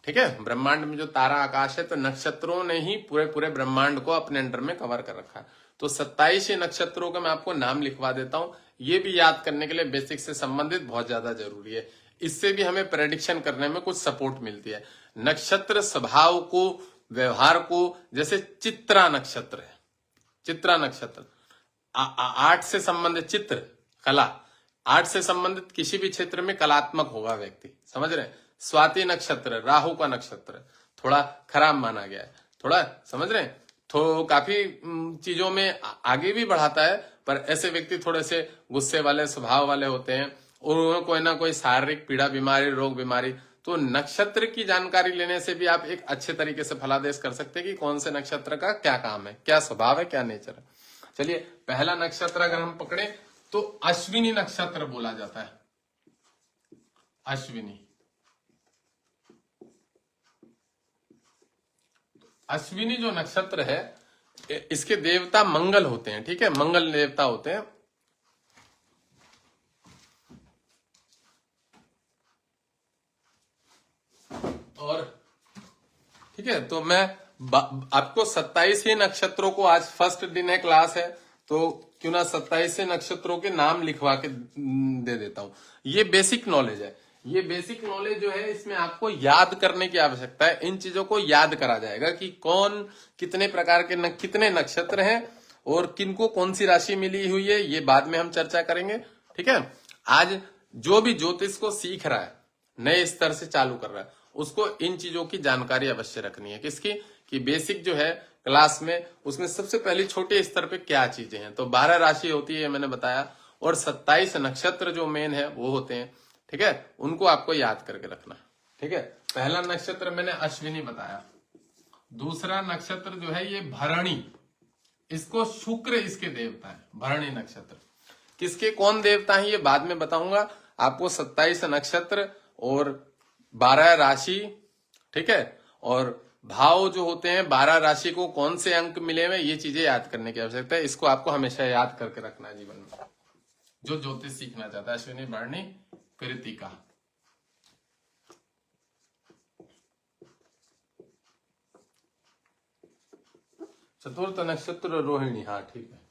ठीक है, ब्रह्मांड में जो तारा आकाश है, तो नक्षत्रों ने ही पूरे पूरे ब्रह्मांड को अपने अंडर में कवर कर रखा है। तो 27 नक्षत्रों का मैं आपको नाम लिखवा देता हूं, ये भी याद करने के लिए बेसिक से संबंधित बहुत ज्यादा जरूरी है। इससे भी हमें प्रेडिक्शन करने में कुछ सपोर्ट मिलती है। नक्षत्र स्वभाव को, व्यवहार को, जैसे चित्रा नक्षत्र है, चित्रा नक्षत्र आर्ट से संबंधित, चित्र कला, आर्ट से संबंधित किसी भी क्षेत्र में कलात्मक होगा व्यक्ति, समझ रहे हैं। स्वाति नक्षत्र राहु का नक्षत्र, थोड़ा खराब माना गया है, थोड़ा समझ रहे हैं, तो काफी चीजों में आगे भी बढ़ाता है, पर ऐसे व्यक्ति थोड़े से गुस्से वाले स्वभाव वाले होते हैं और उन्हें कोई ना कोई शारीरिक पीड़ा, बीमारी, रोग बीमारी। तो नक्षत्र की जानकारी लेने से भी आप एक अच्छे तरीके से फलादेश कर सकते हैं कि कौन से नक्षत्र का क्या काम है, क्या स्वभाव है, क्या नेचर है। चलिए, पहला नक्षत्र अगर हम पकड़े तो अश्विनी नक्षत्र बोला जाता है। अश्विनी, अश्विनी जो नक्षत्र है, इसके देवता मंगल होते हैं। ठीक है, मंगल देवता होते हैं। और ठीक है, तो मैं आपको 27 ही नक्षत्रों को, आज फर्स्ट दिन है, क्लास है, तो क्यों ना 27 नक्षत्रों के नाम लिखवा के दे देता हूं। ये बेसिक नॉलेज है। ये बेसिक नॉलेज जो है, इसमें आपको याद करने की आवश्यकता है। इन चीजों को याद करा जाएगा कि कौन कितने प्रकार के कितने नक्षत्र हैं और किनको कौन सी राशि मिली हुई है, ये बाद में हम चर्चा करेंगे। ठीक है, आज जो भी ज्योतिष को सीख रहा है, नए स्तर से चालू कर रहा है, उसको इन चीजों की जानकारी अवश्य रखनी है। किसकी? कि बेसिक जो है क्लास में, उसमें सबसे पहले छोटे स्तर पे क्या चीजें हैं। तो 12 राशि होती है, मैंने बताया, और 27 नक्षत्र जो मेन है वो होते हैं। ठीक है, उनको आपको याद करके रखना। ठीक है, पहला नक्षत्र मैंने अश्विनी बताया। दूसरा नक्षत्र जो है ये भरणी, इसको शुक्र इसके देवता है। भरणी नक्षत्र किसके कौन देवता है ये बाद में बताऊंगा आपको। 27 नक्षत्र और 12 राशि, ठीक है, और भाव जो होते हैं, 12 राशि को कौन से अंक मिले हुए, ये चीजें याद करने की आवश्यकता है। इसको आपको हमेशा याद करके रखना है जीवन में, जो ज्योतिष सीखना चाहता है। अश्विनी, भरणी, कृतिका। चतुर्थ नक्षत्र रोहिणी, हाँ ठीक है।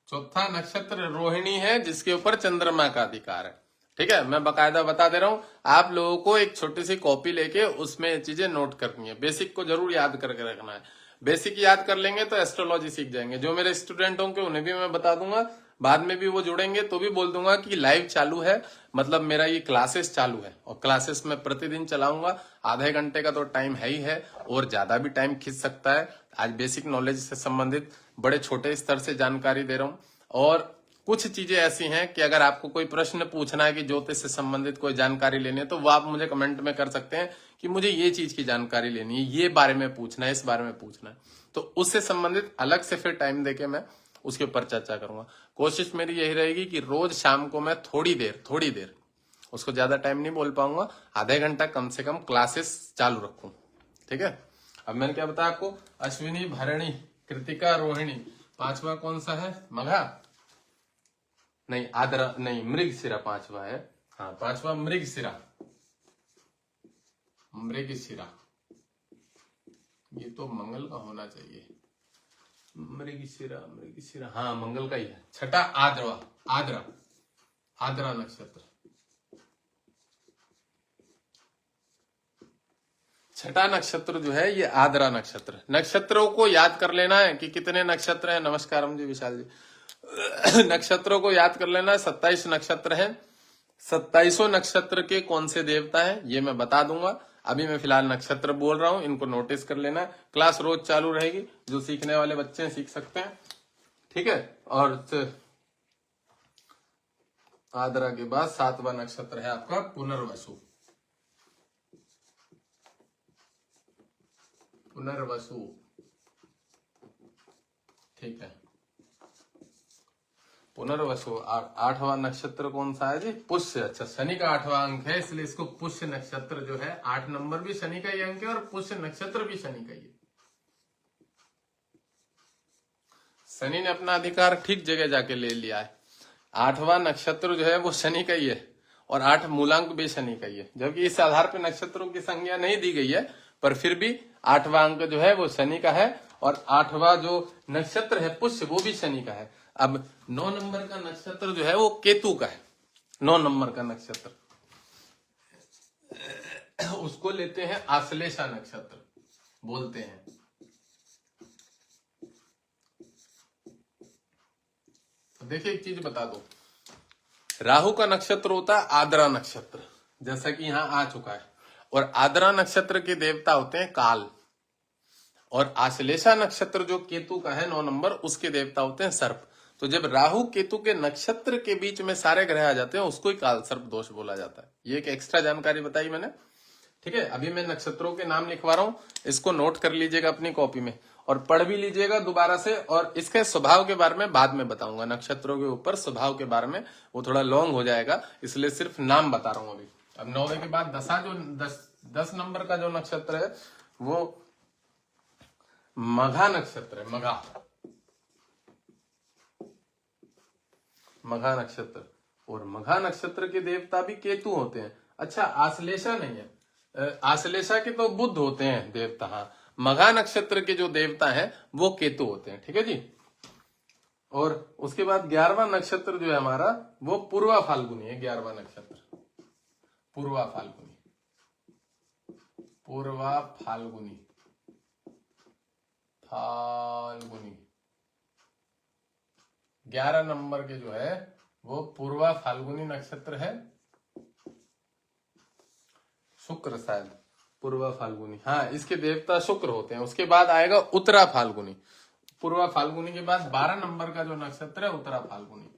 चौथा नक्षत्र रोहिणी है, जिसके ऊपर चंद्रमा का अधिकार है। ठीक है, मैं बकायदा बता दे रहा हूं, आप लोगों को एक छोटी सी कॉपी लेके उसमें चीजें नोट करनी है। बेसिक को जरूर याद करके रखना है। बेसिक याद कर लेंगे तो एस्ट्रोलॉजी सीख जाएंगे। जो मेरे स्टूडेंट होंगे उन्हें भी मैं बता दूंगा, बाद में भी वो जुड़ेंगे तो भी बोल दूंगा कि लाइव चालू है, मतलब मेरा ये क्लासेस चालू है, और क्लासेस में प्रतिदिन चलाऊंगा। आधे घंटे का तो टाइम है ही है, और ज्यादा भी टाइम खींच सकता है। आज बेसिक नॉलेज से संबंधित बड़े छोटे स्तर से जानकारी दे रहा हूं, और कुछ चीजें ऐसी हैं कि अगर आपको कोई प्रश्न पूछना है कि ज्योतिष से संबंधित कोई जानकारी लेनी है, तो वो आप मुझे कमेंट में कर सकते हैं कि मुझे ये चीज की जानकारी लेनी है, ये बारे में पूछना है, इस बारे में पूछना है। तो उससे संबंधित अलग से फिर टाइम देके मैं उसके ऊपर चर्चा करूंगा। कोशिश मेरी यही रहेगी कि रोज शाम को मैं थोड़ी देर, उसको ज्यादा टाइम नहीं बोल पाऊंगा, आधे घंटा कम से कम क्लासेस चालू रखूं। ठीक है, अब मैंने क्या बताया आपको, अश्विनी, भरणी, कृतिका, रोहिणी। पांचवा कौन सा है? मघा नहीं, आद्रा नहीं, मृगशिरा पांचवा है। हाँ, पांचवा मृगशिरा। मृगशिरा ये तो मंगल का होना चाहिए। मृगशिरा हाँ मंगल का ही है। छठा आद्रा नक्षत्र। छठा नक्षत्र जो है ये आद्रा नक्षत्र। नक्षत्रों को याद कर लेना है कि कितने नक्षत्र हैं। नमस्कार जी, विशाल जी। नक्षत्रों को याद कर लेना है, 27 नक्षत्र हैं। 27 नक्षत्र के कौन से देवता है ये मैं बता दूंगा। अभी मैं फिलहाल नक्षत्र बोल रहा हूं, इनको नोटिस कर लेना। क्लास रोज चालू रहेगी, जो सीखने वाले बच्चे हैं सीख सकते हैं, ठीक है। और आद्रा के बाद 7वां नक्षत्र है आपका पुनर्वसु। पुनर्वसु, ठीक है। पुनर्वसु 8वां नक्षत्र कौन सा है जी? पुष्य। अच्छा, शनि का 8वां अंक है, इसलिए इसको पुष्य नक्षत्र जो है, 8 नंबर भी शनि का ही अंक है और पुष्य नक्षत्र भी शनि का ही है। शनि ने अपना अधिकार ठीक जगह जाके ले लिया है। 8वां नक्षत्र जो है वो शनि का ही है और 8 मूलांक भी शनि का ही है, जबकि इस आधार पर नक्षत्रों की संज्ञा नहीं दी गई है, पर फिर भी 8वां अंक जो है वो शनि का है और 8वां जो नक्षत्र है पुष्य वो भी शनि का है। अब 9 नंबर का नक्षत्र जो है वो केतु का है। 9 नंबर का नक्षत्र उसको लेते हैं आश्लेषा नक्षत्र बोलते हैं। तो देखिए एक चीज बता दो, राहु का नक्षत्र होता है आद्रा नक्षत्र, जैसा कि यहां आ चुका है, और आद्रा नक्षत्र के देवता होते हैं काल, और आश्लेषा नक्षत्र जो केतु का है 9 नंबर, उसके देवता होते हैं सर्प। तो जब राहु केतु के नक्षत्र के बीच में सारे ग्रह आ जाते हैं उसको ही काल सर्प दोष बोला जाता है। ये एक एक्स्ट्रा जानकारी बताई मैंने, ठीक है। अभी मैं नक्षत्रों के नाम लिखवा रहा हूं, इसको नोट कर लीजिएगा अपनी कॉपी में और पढ़ भी लीजिएगा दोबारा से, और इसके स्वभाव के बारे में बाद में बताऊंगा। नक्षत्रों के ऊपर स्वभाव के बारे में वो थोड़ा लॉन्ग हो जाएगा, इसलिए सिर्फ नाम बता रहा हूं अभी। अब 9वें के बाद 10 नंबर का जो नक्षत्र है वो मघा नक्षत्र है। मघा नक्षत्र, और मघा नक्षत्र के देवता भी केतु होते हैं। अच्छा, आश्लेषा नहीं है, आश्लेषा के तो बुध होते हैं देवता, हाँ। मघा नक्षत्र के जो देवता हैं वो केतु होते हैं, ठीक है जी। और उसके बाद 11वां नक्षत्र जो है हमारा वो पूर्वा फाल्गुनी है। 11वां नक्षत्र पूर्वा फाल्गुनी, पूर्वा फाल्गुनी, फाल्गुनी 11 नंबर के जो है वो पूर्वा फाल्गुनी नक्षत्र है। शुक्र शायद, पूर्वा फाल्गुनी, हाँ, इसके देवता शुक्र होते हैं। उसके बाद आएगा उत्तरा फाल्गुनी। पूर्वा फाल्गुनी के बाद 12 नंबर का जो नक्षत्र है उत्तरा फाल्गुनी।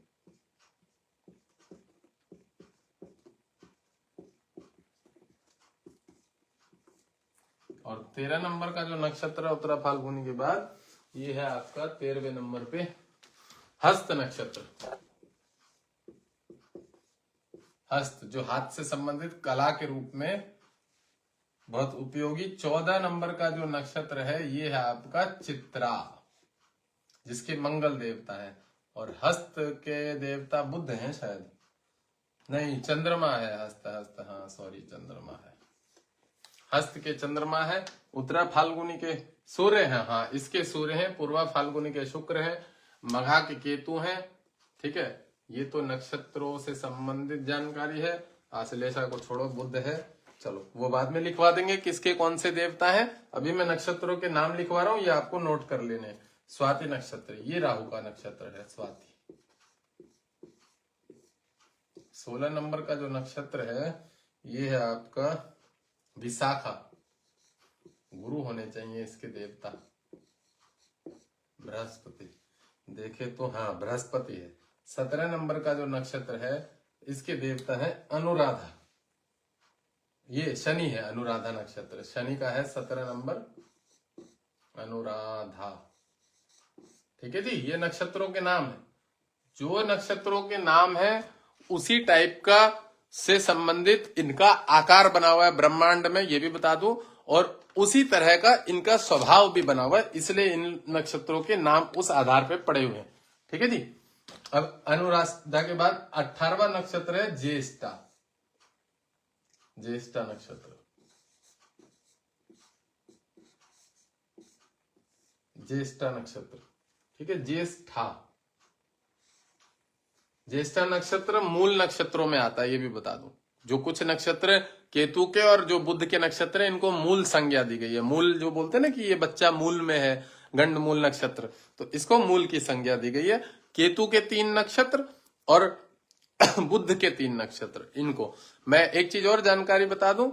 और 13 नंबर का जो नक्षत्र है उत्तरा फाल्गुनी के बाद ये है आपका 13वें नंबर पे हस्त नक्षत्र। हस्त जो हाथ से संबंधित कला के रूप में बहुत उपयोगी। 14 नंबर का जो नक्षत्र है ये है आपका चित्रा, जिसके मंगल देवता है, और हस्त के देवता बुध हैं शायद, नहीं चंद्रमा है। हस्त हाँ सॉरी, चंद्रमा है। हस्त के चंद्रमा है, उत्तरा फाल्गुनी के सूर्य हैं, हाँ इसके सूर्य हैं, पूर्वा फाल्गुनी के शुक्र हैं, मघा के केतु हैं, ठीक है। ये तो नक्षत्रों से संबंधित जानकारी है। आश्लेषा को छोड़ो, बुध है, चलो वो बाद में लिखवा देंगे किसके कौन से देवता हैं। अभी मैं नक्षत्रों के नाम लिखवा रहा हूं, ये आपको नोट कर लेने। स्वाति नक्षत्र, ये राहु का नक्षत्र है स्वाति। 16 नंबर का जो नक्षत्र है ये है आपका विशाखा, गुरु होने चाहिए इसके देवता, बृहस्पति, देखे तो हाँ बृहस्पति है। 17 नंबर का जो नक्षत्र है इसके देवता है अनुराधा, ये शनि है। अनुराधा नक्षत्र शनि का है। 17 नंबर अनुराधा, ठीक है जी। ये नक्षत्रों के नाम है, जो नक्षत्रों के नाम है उसी टाइप का से संबंधित इनका आकार बना हुआ है ब्रह्मांड में, ये भी बता दूं, और उसी तरह का इनका स्वभाव भी बना हुआ है, इसलिए इन नक्षत्रों के नाम उस आधार पर पड़े हुए हैं, ठीक है जी। अब अनुराधा के बाद 18वां नक्षत्र है ज्येष्ठा। ज्येष्ठा नक्षत्र, ज्येष्ठा नक्षत्र, ठीक है। ज्येष्ठा, ज्येष्ठा नक्षत्र मूल नक्षत्रों में आता है, ये भी बता दूं। जो कुछ नक्षत्र केतु के और जो बुध के नक्षत्र है इनको मूल संज्ञा दी गई है। मूल जो बोलते हैं ना कि ये बच्चा मूल में है, गंड मूल नक्षत्र, तो इसको मूल की संज्ञा दी गई है। केतु के 3 नक्षत्र और बुध के 3 नक्षत्र, इनको मैं एक चीज और जानकारी बता दूं,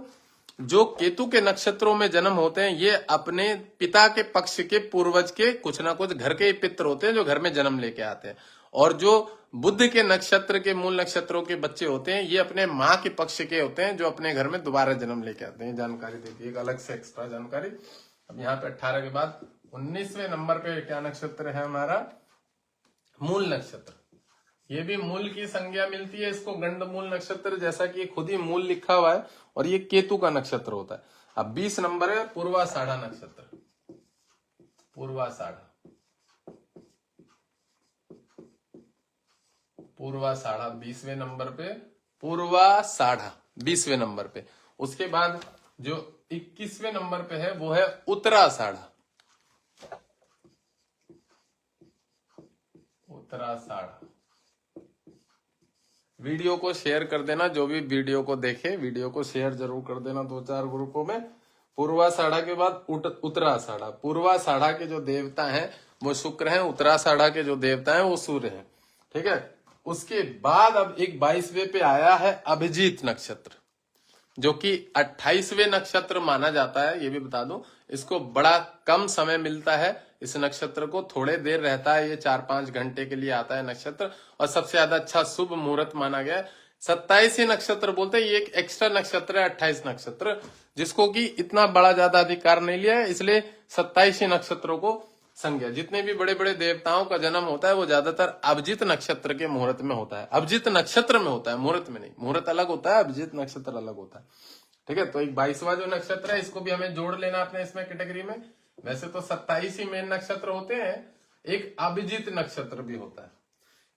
जो केतु के नक्षत्रों में जन्म होते हैं ये अपने पिता के पक्ष के पूर्वज के कुछ ना कुछ घर के पित्र होते हैं जो घर में जन्म लेके आते हैं, और जो बुध के नक्षत्र के मूल नक्षत्रों के बच्चे होते हैं ये अपने माँ के पक्ष के होते हैं जो अपने घर में दोबारा जन्म लेके आते हैं। जानकारी देती है एक अलग से एक्स्ट्रा जानकारी। अब यहाँ पे 18 के बाद 19वें नंबर पे क्या नक्षत्र है हमारा, मूल नक्षत्र। ये भी मूल की संज्ञा मिलती है इसको, गंड मूल नक्षत्र, जैसा कि खुद ही मूल लिखा हुआ है, और ये केतु का नक्षत्र होता है। अब 20 नंबर है पूर्वाषाढ़ा नक्षत्र, पूर्वाषाढ़ा, पूर्वाषाढ़ा 20वें नंबर पे, पूर्वाषाढ़ा 20वें नंबर पे। उसके बाद जो 21वें नंबर पे है वो है उत्तराषाढ़ा, उत्तराषाढ़ा। वीडियो को शेयर कर देना, जो भी वीडियो को देखे वीडियो को शेयर जरूर कर देना 2-4 ग्रुपों में। पूर्वाषाढ़ा के बाद उत्तराषाढ़ा। पूर्वाषाढ़ा के जो देवता हैं वो शुक्र हैं, उत्तराषाढ़ा के जो देवता हैं वो सूर्य हैं, ठीक है। उसके बाद अब एक 22वें पे आया है अभिजीत नक्षत्र, जो कि 28वें नक्षत्र माना जाता है। ये भी बता दूं, इसको बड़ा कम समय मिलता है, इस नक्षत्र को थोड़े देर रहता है, ये 4-5 घंटे के लिए आता है नक्षत्र, और सबसे ज्यादा अच्छा शुभ मुहूर्त माना गया है। 27 नक्षत्र बोलते हैं, ये एक एक्स्ट्रा नक्षत्र है 28 नक्षत्र, जिसको कि इतना बड़ा ज्यादा अधिकार नहीं लिया है, इसलिए 27 नक्षत्रों को संज्ञा। जितने भी बड़े बड़े देवताओं का जन्म होता है वो ज्यादातर अभिजीत नक्षत्र के मुहूर्त में होता है, अभिजीत नक्षत्र में होता है, मुहूर्त में नहीं। मुहूर्त अलग होता है, अभिजीत नक्षत्र अलग होता है, ठीक है। तो एक 22वां जो नक्षत्र है इसको भी हमें जोड़ लेना अपने इसमें कैटेगरी में। वैसे तो 27 ही मेन नक्षत्र होते हैं, एक अभिजीत नक्षत्र भी होता है।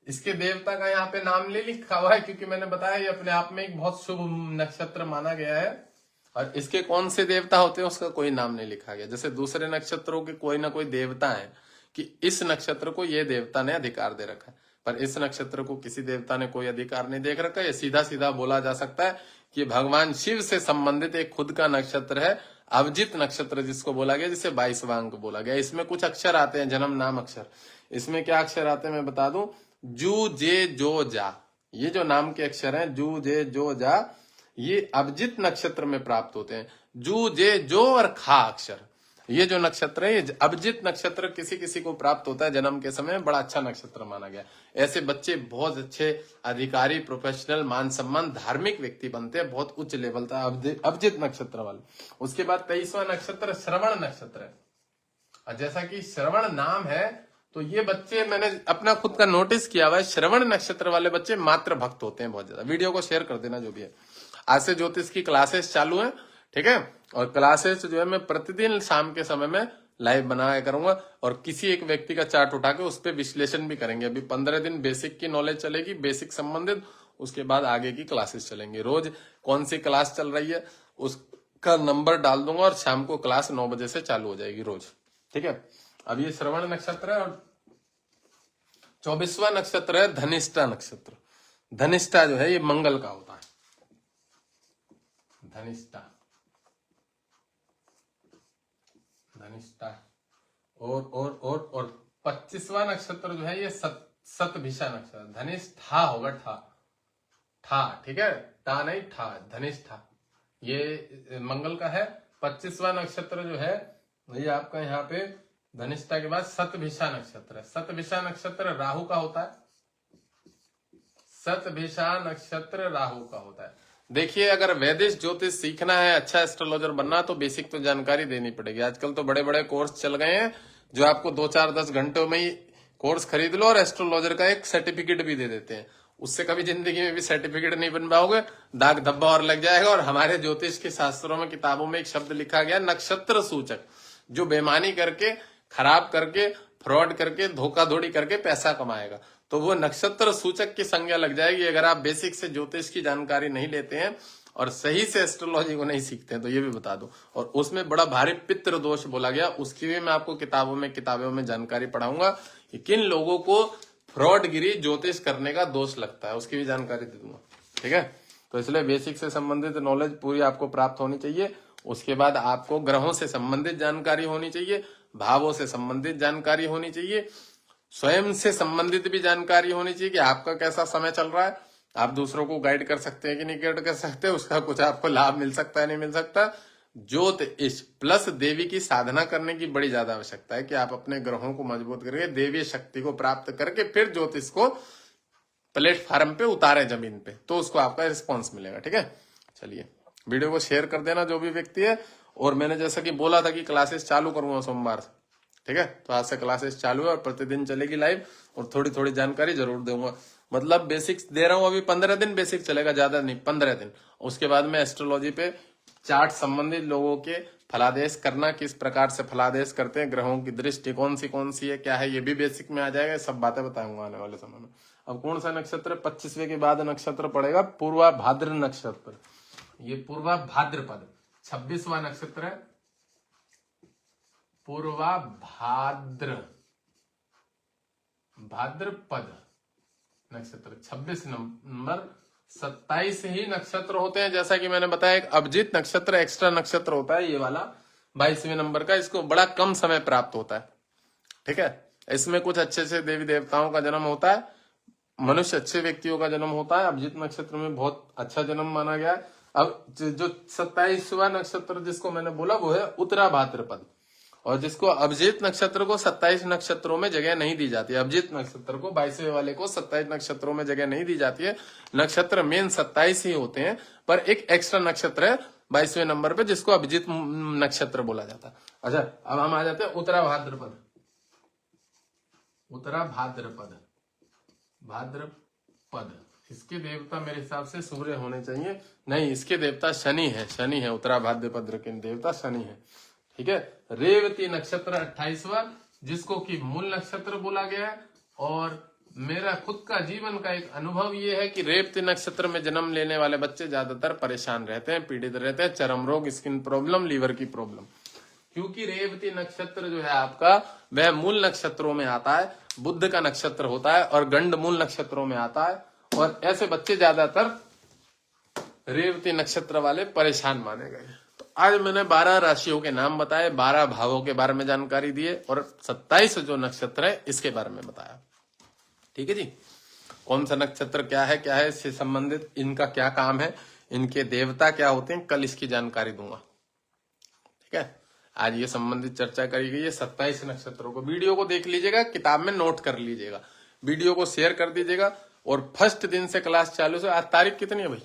इसके देवता का यहाँ पे नाम ले लिखा हुआ है, क्योंकि मैंने बताया ये अपने आप में एक बहुत शुभ नक्षत्र माना गया है, और इसके कौन से देवता होते हैं उसका कोई नाम नहीं लिखा गया। जैसे दूसरे नक्षत्रों के कोई ना कोई देवता है कि इस नक्षत्र को ये देवता ने अधिकार दे रखा है, पर इस नक्षत्र को किसी देवता ने कोई अधिकार नहीं दे रखा है। ये सीधा सीधा बोला जा सकता है कि भगवान शिव से संबंधित एक खुद का नक्षत्र है, अभिजीत नक्षत्र जिसको बोला गया, जिसे 22वां अंक बोला गया। इसमें कुछ अक्षर आते हैं, जन्म नाम अक्षर। इसमें क्या अक्षर आते हैं मैं बता दूं, जू जे जो जा, ये जो नाम के अक्षर हैं जू जे जो जा, ये अभिजीत नक्षत्र में प्राप्त होते हैं। जू जे जो और खा अक्षर, ये जो नक्षत्र है ये अभिजीत नक्षत्र किसी किसी को प्राप्त होता है जन्म के समय, बड़ा अच्छा नक्षत्र माना गया। ऐसे बच्चे बहुत अच्छे अधिकारी, प्रोफेशनल, मान सम्मान, धार्मिक व्यक्ति बनते हैं, बहुत उच्च लेवल था अभिजीत नक्षत्र वाले। उसके बाद 23वां नक्षत्र श्रवण नक्षत्र है, और जैसा कि श्रवण नाम है तो ये बच्चे, मैंने अपना खुद का नोटिस किया हुआ है, श्रवण नक्षत्र वाले बच्चे मात्र भक्त होते हैं बहुत ज्यादा। वीडियो को शेयर कर देना जो भी है। आज से ज्योतिष की क्लासेस चालू है, ठीक है, और क्लासेस जो है मैं प्रतिदिन शाम के समय में लाइव बनाया करूंगा, और किसी एक व्यक्ति का चार्ट उठा के उस पर विश्लेषण भी करेंगे। अभी 15 दिन बेसिक की नॉलेज चलेगी, बेसिक संबंधित, उसके बाद आगे की क्लासेस चलेंगी। रोज कौन सी क्लास चल रही है उसका नंबर डाल दूंगा, और शाम को क्लास 9 बजे से चालू हो जाएगी रोज, ठीक है। अब ये श्रवण नक्षत्र है, और 24वां नक्षत्र है धनिष्ठा नक्षत्र। धनिष्ठा जो है ये मंगल का होता है, धनिष्ठा, धनिष्ठा। और 25वां नक्षत्र जो है ये सतभिषा नक्षत्र, धनिष्ठा होगा, ठा, ठीक है, टा नहीं ठा, धनिष्ठा, ये मंगल का है। 25वां नक्षत्र जो है ये आपका यहाँ पे धनिष्ठा के बाद सतभिषा नक्षत्र है। सतभिषा नक्षत्र राहु का होता है, सतभिषा नक्षत्र राहु का होता है। देखिए, अगर वैदिक ज्योतिष सीखना है, अच्छा एस्ट्रोलॉजर बनना, तो बेसिक तो जानकारी देनी पड़ेगी। आजकल तो बड़े बड़े कोर्स चल गए हैं जो आपको 2-4-10 घंटों में ही कोर्स खरीद लो और एस्ट्रोलॉजर का एक सर्टिफिकेट भी दे देते हैं। उससे कभी जिंदगी में भी सर्टिफिकेट नहीं बन पाओगे, दाग धब्बा और लग जाएगा। और हमारे ज्योतिष के शास्त्रों में, किताबों में एक शब्द लिखा गया, नक्षत्र सूचक, जो बेईमानी करके, खराब करके, फ्रॉड करके, धोखाधड़ी करके पैसा कमाएगा, तो वो नक्षत्र सूचक की संज्ञा लग जाएगी। अगर आप बेसिक से ज्योतिष की जानकारी नहीं लेते हैं और सही से एस्ट्रोलॉजी को नहीं सीखते हैं, तो ये भी बता दो। और उसमें बड़ा भारी पितृ दोष बोला गया, उसकी भी मैं आपको किताबों में जानकारी पढ़ाऊंगा कि किन लोगों को फ्रॉडगिरी ज्योतिष करने का दोष लगता है, उसकी भी जानकारी दे दूंगा, ठीक है। तो इसलिए बेसिक से संबंधित नॉलेज पूरी आपको प्राप्त होनी चाहिए। उसके बाद आपको ग्रहों से संबंधित जानकारी होनी चाहिए, भावों से संबंधित जानकारी होनी चाहिए, स्वयं से संबंधित भी जानकारी होनी चाहिए कि आपका कैसा समय चल रहा है, आप दूसरों को गाइड कर सकते हैं कि नहीं गाइड कर सकते, उसका कुछ आपको लाभ मिल सकता है नहीं मिल सकता। ज्योतिष प्लस देवी की साधना करने की बड़ी ज्यादा आवश्यकता है कि आप अपने ग्रहों को मजबूत करके देवी शक्ति को प्राप्त करके फिर ज्योतिष को प्लेटफॉर्म पे उतारे जमीन पे, तो उसको आपका रिस्पॉन्स मिलेगा। ठीक है, चलिए वीडियो को शेयर कर देना जो भी व्यक्ति है। और मैंने जैसा कि बोला था कि क्लासेस चालू करूंगा सोमवार से, ठीक है, तो आज से क्लासेस चालू है और प्रतिदिन चलेगी लाइव और थोड़ी थोड़ी जानकारी जरूर दूंगा। मतलब बेसिक्स दे रहा हूं, अभी 15 दिन बेसिक चलेगा, ज्यादा नहीं 15 दिन। उसके बाद में एस्ट्रोलॉजी पे चार्ट संबंधित लोगों के फलादेश करना, किस प्रकार से फलादेश करते हैं, ग्रहों की दृष्टि कौन सी है, क्या है, ये भी बेसिक में आ जाएगा। सब बातें बताऊंगा आने वाले समय में। अब कौन सा नक्षत्र 25वें के बाद नक्षत्र पड़ेगा? पूर्वा भाद्र नक्षत्र। ये पूर्वा भाद्रपद 26वां नक्षत्र है। पूर्वा भाद्रपद नक्षत्र 26 नंबर। 27 ही नक्षत्र होते हैं, जैसा कि मैंने बताया। एक अभिजीत नक्षत्र एक्स्ट्रा नक्षत्र होता है, ये वाला 22वें नंबर का। इसको बड़ा कम समय प्राप्त होता है। ठीक है, इसमें कुछ अच्छे से देवी देवताओं का जन्म होता है, मनुष्य अच्छे व्यक्तियों का जन्म होता है। अभिजीत नक्षत्र में बहुत अच्छा जन्म माना गया है। अब जो 27वां नक्षत्र जिसको मैंने बोला वो है उत्तरा भाद्रपद, और जिसको अभिजीत नक्षत्र को 27 नक्षत्रों में जगह नहीं दी जाती है। अभिजीत नक्षत्र को 22वें वाले को 27 नक्षत्रों में जगह नहीं दी जाती है। नक्षत्र मेन 27 ही होते हैं, पर एक एक्स्ट्रा नक्षत्र है 22वें नंबर पे जिसको अभिजीत नक्षत्र बोला जाता है। अच्छा, अब हम आ जाते हैं उत्तरा भाद्रपद। उत्तरा भाद्रपद इसके देवता मेरे हिसाब से सूर्य होने चाहिए। नहीं, इसके देवता शनि है। उत्तरा भाद्रपद के देवता शनि है। ठीक है, रेवती नक्षत्र 28वां, जिसको कि मूल नक्षत्र बोला गया है। और मेरा खुद का जीवन का एक अनुभव ये है कि रेवती नक्षत्र में जन्म लेने वाले बच्चे ज्यादातर परेशान रहते हैं, पीड़ित रहते हैं, चर्म रोग, स्किन प्रॉब्लम, लीवर की प्रॉब्लम, क्योंकि रेवती नक्षत्र जो है आपका वह मूल नक्षत्रों में आता है, बुध का नक्षत्र होता है और गंड मूल नक्षत्रों में आता है। और ऐसे बच्चे ज्यादातर रेवती नक्षत्र वाले परेशान माने गए। तो आज मैंने 12 राशियों के नाम बताए, 12 भावों के बारे में जानकारी दिए और 27 जो नक्षत्र है इसके बारे में बताया। ठीक है जी, कौन सा नक्षत्र क्या है इससे संबंधित, इनका क्या काम है, इनके देवता क्या होते हैं, कल इसकी जानकारी दूंगा। ठीक है, आज ये संबंधित चर्चा करी गई है 27 नक्षत्रों को। वीडियो को देख लीजिएगा, किताब में नोट कर लीजिएगा, वीडियो को शेयर कर दीजिएगा। और फर्स्ट दिन से क्लास चालू से, आज तारीख कितनी है भाई?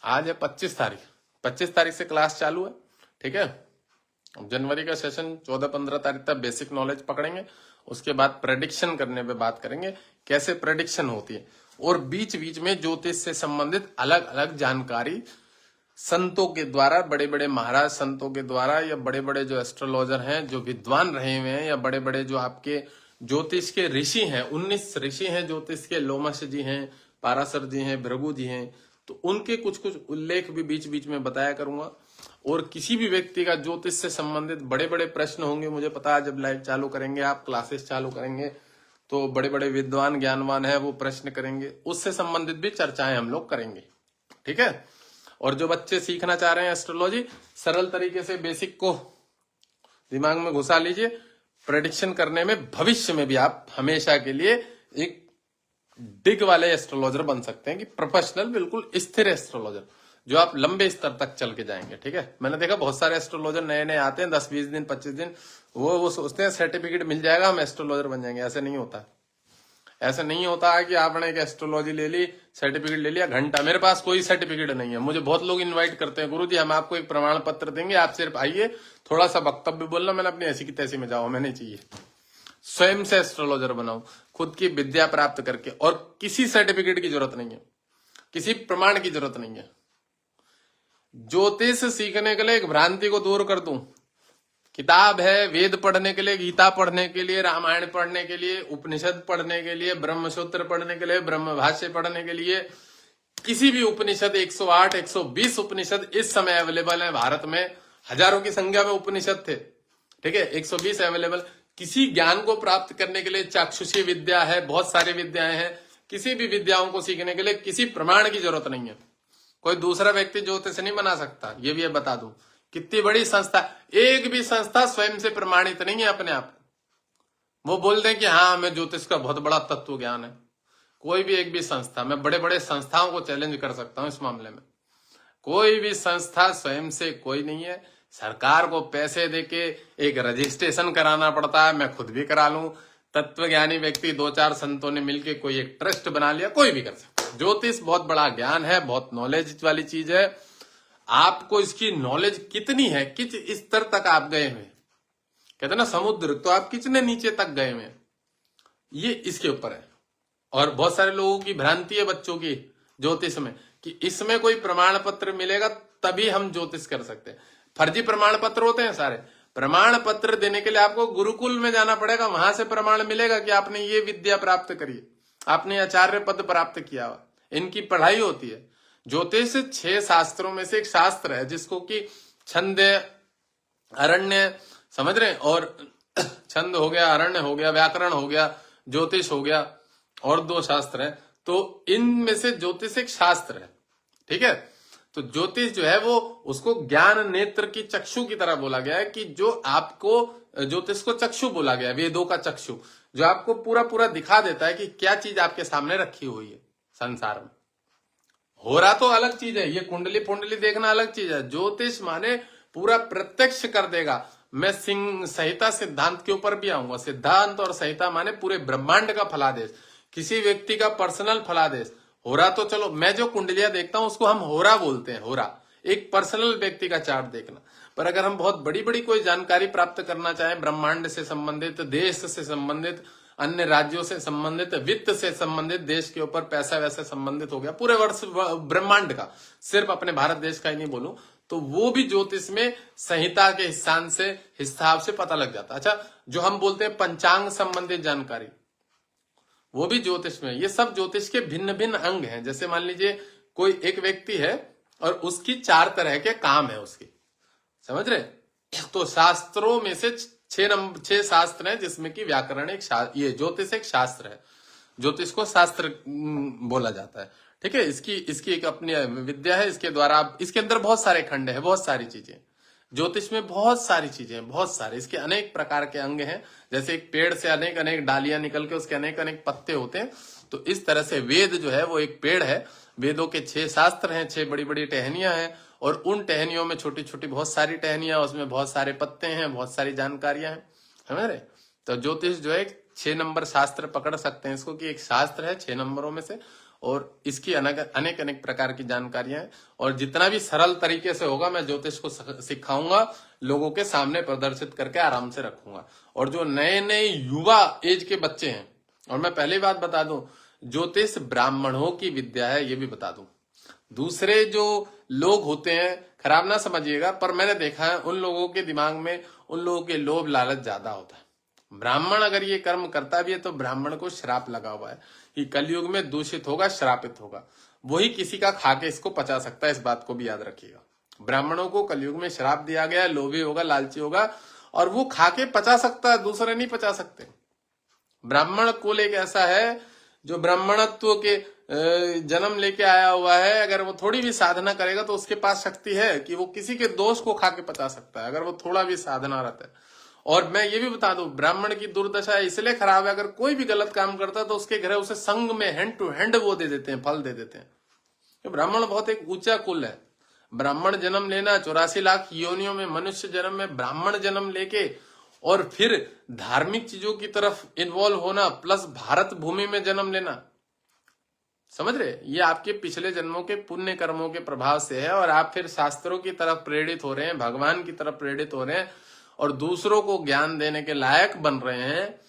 आज है 25 तारीख। 25 तारीख से क्लास चालू है। ठीक है, जनवरी का सेशन 14-15 तारीख तक बेसिक नॉलेज पकड़ेंगे। उसके बाद प्रेडिक्शन करने पे बात करेंगे, कैसे प्रेडिक्शन होती है। और बीच बीच में ज्योतिष से संबंधित अलग अलग जानकारी संतों के द्वारा, बड़े बड़े महाराज संतों के द्वारा, या बड़े बड़े जो एस्ट्रोलॉजर हैं, जो विद्वान रहे हुए हैं, या बड़े बड़े जो आपके ज्योतिष के ऋषि हैं, 19 ऋषि हैं ज्योतिष के, लोमश जी हैं, पाराशर जी हैं, भृगु जी हैं, तो उनके कुछ कुछ उल्लेख भी बीच बीच में बताया करूंगा। और किसी भी व्यक्ति का ज्योतिष से संबंधित बड़े बड़े प्रश्न होंगे, मुझे पता है जब लाइव चालू करेंगे, आप क्लासेस चालू करेंगे, तो बड़े बड़े विद्वान ज्ञानवान है वो प्रश्न करेंगे, उससे संबंधित भी चर्चाएं हम लोग करेंगे। ठीक है, और जो बच्चे सीखना चाह रहे हैं एस्ट्रोलॉजी, सरल तरीके से बेसिक को दिमाग में घुसा लीजिए। प्रेडिक्शन करने में भविष्य में भी आप हमेशा के लिए एक डिग वाले एस्ट्रोलॉजर बन सकते हैं, कि प्रोफेशनल बिल्कुल स्थिर एस्ट्रोलॉजर, जो आप लंबे स्तर तक चल के जाएंगे। ठीक है, मैंने देखा बहुत सारे एस्ट्रोलॉजर नए नए आते हैं, 10-20 दिन 25 दिन, वो सोचते हैं सर्टिफिकेट मिल जाएगा हम एस्ट्रोलॉजर बन जाएंगे। ऐसे नहीं होता। ऐसा नहीं होता है कि आपने एक एस्ट्रोलॉजी ले ली, सर्टिफिकेट ले लिया, घंटा। मेरे पास कोई सर्टिफिकेट नहीं है। मुझे बहुत लोग इनवाइट करते हैं, गुरुजी हम आपको एक प्रमाण पत्र देंगे, आप सिर्फ आइए, थोड़ा सा वक्तव्य बोलना, मैंने अपनी ऐसी की तैसी में जाओ, हमें नहीं चाहिए। स्वयं से एस्ट्रोलॉजर बनाओ, खुद की विद्या प्राप्त करके, और किसी सर्टिफिकेट की जरूरत नहीं है, किसी प्रमाण की जरूरत नहीं है। ज्योतिष सीखने के लिए एक भ्रांति को दूर कर दूं, किताब है वेद पढ़ने के लिए, गीता पढ़ने के लिए, रामायण पढ़ने के लिए, उपनिषद पढ़ने के लिए, ब्रह्मसूत्र पढ़ने के लिए, ब्रह्म भाष्य पढ़ने के लिए, किसी भी उपनिषद 108, 120 उपनिषद इस समय अवेलेबल है भारत में। हजारों की संख्या में उपनिषद थे। ठीक है, 120 अवेलेबल। किसी ज्ञान को प्राप्त करने के लिए चाक्षुषी विद्या है, बहुत सारी विद्याएं हैं। किसी भी विद्याओं को सीखने के लिए किसी प्रमाण की जरूरत नहीं है। कोई दूसरा व्यक्ति ज्योतिष नहीं बना सकता, ये भी बता दूं। कितनी बड़ी संस्था, एक भी संस्था स्वयं से प्रमाणित नहीं है अपने आप को। वो बोलते हैं कि हाँ हमें ज्योतिष का बहुत बड़ा तत्व ज्ञान है। कोई भी एक भी संस्था, मैं बड़े बड़े संस्थाओं को चैलेंज कर सकता हूं इस मामले में, कोई भी संस्था स्वयं से कोई नहीं है। सरकार को पैसे देके एक रजिस्ट्रेशन कराना पड़ता है, मैं खुद भी करा लूं, तत्वज्ञानी व्यक्ति 2-4 संतों ने मिलके कोई एक ट्रस्ट बना लिया, कोई भी कर सकता है। ज्योतिष बहुत बड़ा ज्ञान है, बहुत नॉलेज वाली चीज है। आपको इसकी नॉलेज कितनी है, किस स्तर तक आप गए हुए, कहते ना समुद्र, तो आप कितने नीचे तक गए हुए, ये इसके ऊपर है। और बहुत सारे लोगों की भ्रांति है बच्चों की ज्योतिष में कि इसमें कोई प्रमाण पत्र मिलेगा तभी हम ज्योतिष कर सकते हैं। फर्जी प्रमाण पत्र होते हैं सारे। प्रमाण पत्र देने के लिए आपको गुरुकुल में जाना पड़ेगा, वहां से प्रमाण मिलेगा कि आपने ये विद्या प्राप्त करी है, आपने आचार्य पद प्राप्त किया हुआ, इनकी पढ़ाई होती है। ज्योतिष 6 शास्त्रों में से एक शास्त्र है जिसको कि छंद, अरण्य, समझ रहे हैं, और छंद हो गया, अरण्य हो गया, व्याकरण हो गया, ज्योतिष हो गया, और 2 शास्त्र है। तो इनमें से ज्योतिष एक शास्त्र है, ठीक है। तो ज्योतिष जो है वो उसको ज्ञान नेत्र की चक्षु की तरह बोला गया है कि जो आपको, ज्योतिष को चक्षु बोला गया है, वेदों का चक्षु, जो आपको पूरा पूरा दिखा देता है कि क्या चीज आपके सामने रखी हुई है संसार में। हो रहा तो अलग चीज है, ये कुंडली पुंडली देखना अलग चीज है। ज्योतिष माने पूरा प्रत्यक्ष कर देगा। मैं संहिता सिद्धांत के ऊपर भी आऊंगा। सिद्धांत और संहिता माने पूरे ब्रह्मांड का फलादेश, किसी व्यक्ति का पर्सनल फलादेश। होरा तो चलो, मैं जो कुंडलियां देखता हूं उसको हम होरा बोलते हैं, होरा एक पर्सनल व्यक्ति का चार्ट देखना। पर अगर हम बहुत बड़ी बड़ी कोई जानकारी प्राप्त करना चाहें, ब्रह्मांड से संबंधित, देश से संबंधित, अन्य राज्यों से संबंधित, वित्त से संबंधित, देश के ऊपर पैसा वैसे संबंधित हो गया, पूरे वर्ष ब्रह्मांड का, सिर्फ अपने भारत देश का ही नहीं बोलूं, तो वो भी ज्योतिष में संहिता के हिसाब से पता लग जाता। अच्छा, जो हम बोलते हैं पंचांग संबंधित जानकारी, वो भी ज्योतिष में। ये सब ज्योतिष के भिन्न भिन्न अंग हैं। जैसे मान लीजिए कोई एक व्यक्ति है और उसकी 4 तरह के काम है उसकी, समझ रहे। तो शास्त्रों में से 6 शास्त्र हैं जिसमें कि व्याकरण एक ये ज्योतिष एक शास्त्र है। ज्योतिष को शास्त्र बोला जाता है, ठीक है। इसकी एक अपनी विद्या है। इसके द्वारा आप, इसके अंदर बहुत सारे खंड है, बहुत सारी चीजें ज्योतिष में, बहुत सारी चीजें हैं, बहुत सारे इसके अनेक प्रकार के अंग हैं। जैसे एक पेड़ से अनेक अनेक डालियां निकल के उसके अनेक अनेक पत्ते होते हैं, तो इस तरह से वेद जो है वो एक पेड़ है। वेदों के 6 शास्त्र हैं, 6 बड़ी बड़ी टहनियां हैं, और उन टहनियों में छोटी छोटी बहुत सारी टहनियां, उसमें बहुत सारे पत्ते हैं, बहुत सारी जानकारियां हैं, समझ रहे। तो ज्योतिष जो है 6 नंबर शास्त्र पकड़ सकते हैं इसको, कि एक शास्त्र है 6 नंबरों में से, और इसकी अनेक अनेक प्रकार की जानकारियां हैं। और जितना भी सरल तरीके से होगा मैं ज्योतिष को सिखाऊंगा, लोगों के सामने प्रदर्शित करके आराम से रखूंगा। और जो नए नए युवा एज के बच्चे हैं, और मैं पहली बात बता दूं, ज्योतिष ब्राह्मणों की विद्या है, ये भी बता दूं। दूसरे जो लोग होते हैं, खराब ना समझिएगा, पर मैंने देखा है उन लोगों के दिमाग में, उन लोगों के लोभ लालच ज्यादा होता है। ब्राह्मण अगर ये कर्म करता भी है तो ब्राह्मण को श्राप लगा हुआ है कि कलयुग में दूषित होगा, श्रापित होगा। वही किसी का खाके इसको पचा सकता है, इस बात को भी याद रखिएगा। ब्राह्मणों को कलयुग में श्राप दिया गया, लोभी होगा, लालची होगा, और वो खाके पचा सकता है, दूसरे नहीं पचा सकते। ब्राह्मण कुल एक ऐसा है जो ब्राह्मणत्व के जन्म लेके आया हुआ है। अगर वो थोड़ी भी साधना करेगा तो उसके पास शक्ति है कि वो किसी के दोष को खाके पचा सकता है, अगर वो थोड़ा भी साधना रहता है। और मैं ये भी बता दूं, ब्राह्मण की दुर्दशा इसलिए खराब है, अगर कोई भी गलत काम करता है तो उसके घर उसे संग में हैंड टू हैंड वो दे देते हैं, फल दे देते हैं। तो ब्राह्मण बहुत एक ऊंचा कुल है। ब्राह्मण जन्म लेना, 84 लाख योनियों में मनुष्य जन्म में ब्राह्मण जन्म लेके, और फिर धार्मिक चीजों की तरफ इन्वॉल्व होना, प्लस भारत भूमि में जन्म लेना, समझ रहे। ये आपके पिछले जन्मों के पुण्य कर्मों के प्रभाव से है, और आप फिर शास्त्रों की तरफ प्रेरित हो रहे हैं, भगवान की तरफ प्रेरित हो रहे हैं, और दूसरों को ज्ञान देने के लायक बन रहे हैं।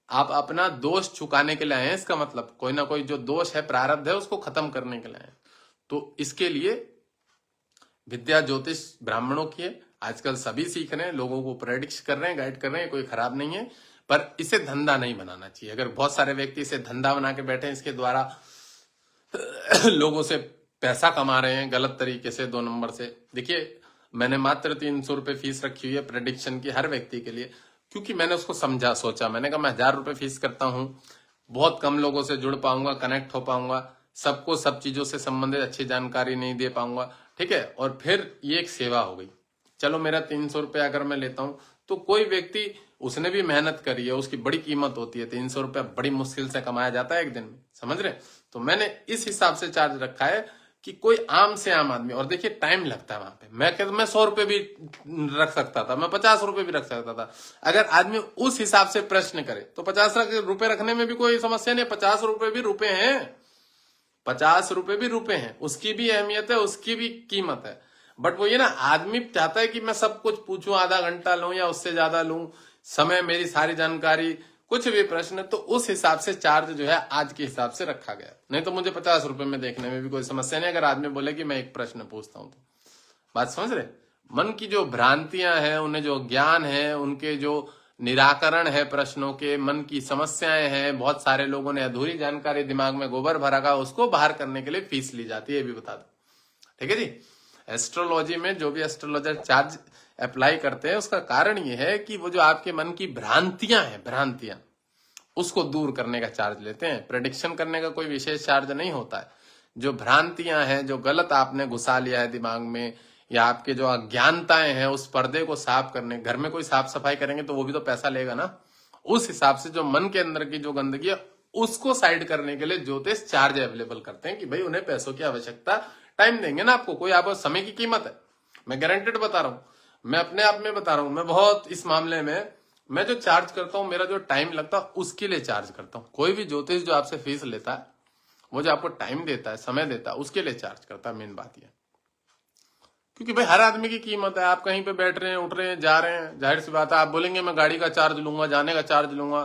आप अपना दोष चुकाने के लिए आए हैं, इसका मतलब कोई ना कोई जो दोष है, प्रारब्ध है, उसको खत्म करने के लिए आए। तो इसके लिए विद्या ज्योतिष ब्राह्मणों की है। आजकल सभी सीख रहे हैं, लोगों को प्रेडिक्ट कर रहे हैं, गाइड कर रहे हैं, कोई खराब नहीं है। पर इसे धंधा नहीं बनाना चाहिए। अगर बहुत सारे व्यक्ति इसे धंधा बना के बैठे हैं, इसके द्वारा लोगों से पैसा कमा रहे हैं गलत तरीके से, 2 नंबर से। देखिए, मैंने मात्र 300 रुपए फीस रखी हुई है प्रेडिक्शन की, हर व्यक्ति के लिए, क्योंकि मैंने उसको समझा, सोचा। मैंने कहा मैं 1000 रुपए फीस करता हूं, बहुत कम लोगों से जुड़ पाऊंगा, कनेक्ट हो पाऊंगा, सबको सब चीजों से संबंधित अच्छी जानकारी नहीं दे पाऊंगा, ठीक है। और फिर ये एक सेवा हो गई। चलो, मेरा 300 रुपए अगर मैं लेता हूं तो कोई व्यक्ति, उसने भी मेहनत करी है, उसकी बड़ी कीमत होती है, 300 रुपया बड़ी मुश्किल से कमाया जाता है एक दिन में, समझ रहे। तो मैंने इस हिसाब से चार्ज रखा है कि कोई आम से आम आदमी, और देखिए टाइम लगता है वहां पे, मैं 100 रुपए भी रख सकता था, मैं 50 रुपए भी रख सकता था। अगर आदमी उस हिसाब से प्रश्न करे तो 50 रुपए रखने में भी कोई समस्या नहीं। 50 रुपए भी रुपए हैं, 50 रुपए भी रुपए हैं, उसकी भी अहमियत है, उसकी भी कीमत है। बट वो ये ना, आदमी चाहता है कि मैं सब कुछ पूछूं, आधा घंटा लूं या उससे ज्यादा लूं, समय, मेरी सारी जानकारी, कुछ भी प्रश्न, तो उस हिसाब से चार्ज जो है आज के हिसाब से रखा गया। नहीं तो मुझे 50 रुपए में देखने में भी कोई समस्या नहीं, अगर आदमी बोले कि मैं एक प्रश्न पूछता हूं तो। बात समझ रहे। मन की जो भ्रांतियां हैं, उन्हें जो ज्ञान है, उनके जो निराकरण है प्रश्नों के, मन की समस्याएं हैं, बहुत सारे लोगों ने अधूरी जानकारी दिमाग में गोबर भरा का, उसको बाहर करने के लिए फीस ली जाती है, ये भी बता दो, ठीक है जी। एस्ट्रोलॉजी में जो भी एस्ट्रोलॉजर चार्ज अप्लाई करते हैं, उसका कारण ये है कि वो जो आपके मन की भ्रांतियां हैं, भ्रांतियां, उसको दूर करने का चार्ज लेते हैं। प्रेडिक्शन करने का कोई विशेष चार्ज नहीं होता है। जो भ्रांतियां हैं, जो गलत आपने घुसा लिया है दिमाग में, या आपके जो अज्ञानताएं हैं, उस पर्दे को साफ करने, घर में कोई साफ सफाई करेंगे तो वो भी तो पैसा लेगा ना। उस हिसाब से जो मन के अंदर की जो गंदगी है, उसको साइड करने के लिए ज्योतिष चार्ज अवेलेबल करते हैं कि भाई उन्हें पैसों की आवश्यकता, टाइम देंगे ना आपको, कोई आपको समय की कीमत है। मैं गारंटेड बता रहा हूं, मैं अपने आप में बता रहा हूं, मैं बहुत इस मामले में, मैं जो चार्ज करता हूं, मेरा जो टाइम लगता है उसके लिए चार्ज करता हूं। कोई भी ज्योतिष जो आपसे फीस लेता है, वो जो आपको टाइम देता है, समय देता है, उसके लिए चार्ज करता है। मेन बात यह, क्योंकि भाई हर आदमी की कीमत है। आप कहीं पे बैठ रहे हैं, उठ रहे हैं, जा रहे हैं, जाहिर सी बात है आप बोलेंगे मैं गाड़ी का चार्ज लूंगा, जाने का चार्ज लूंगा,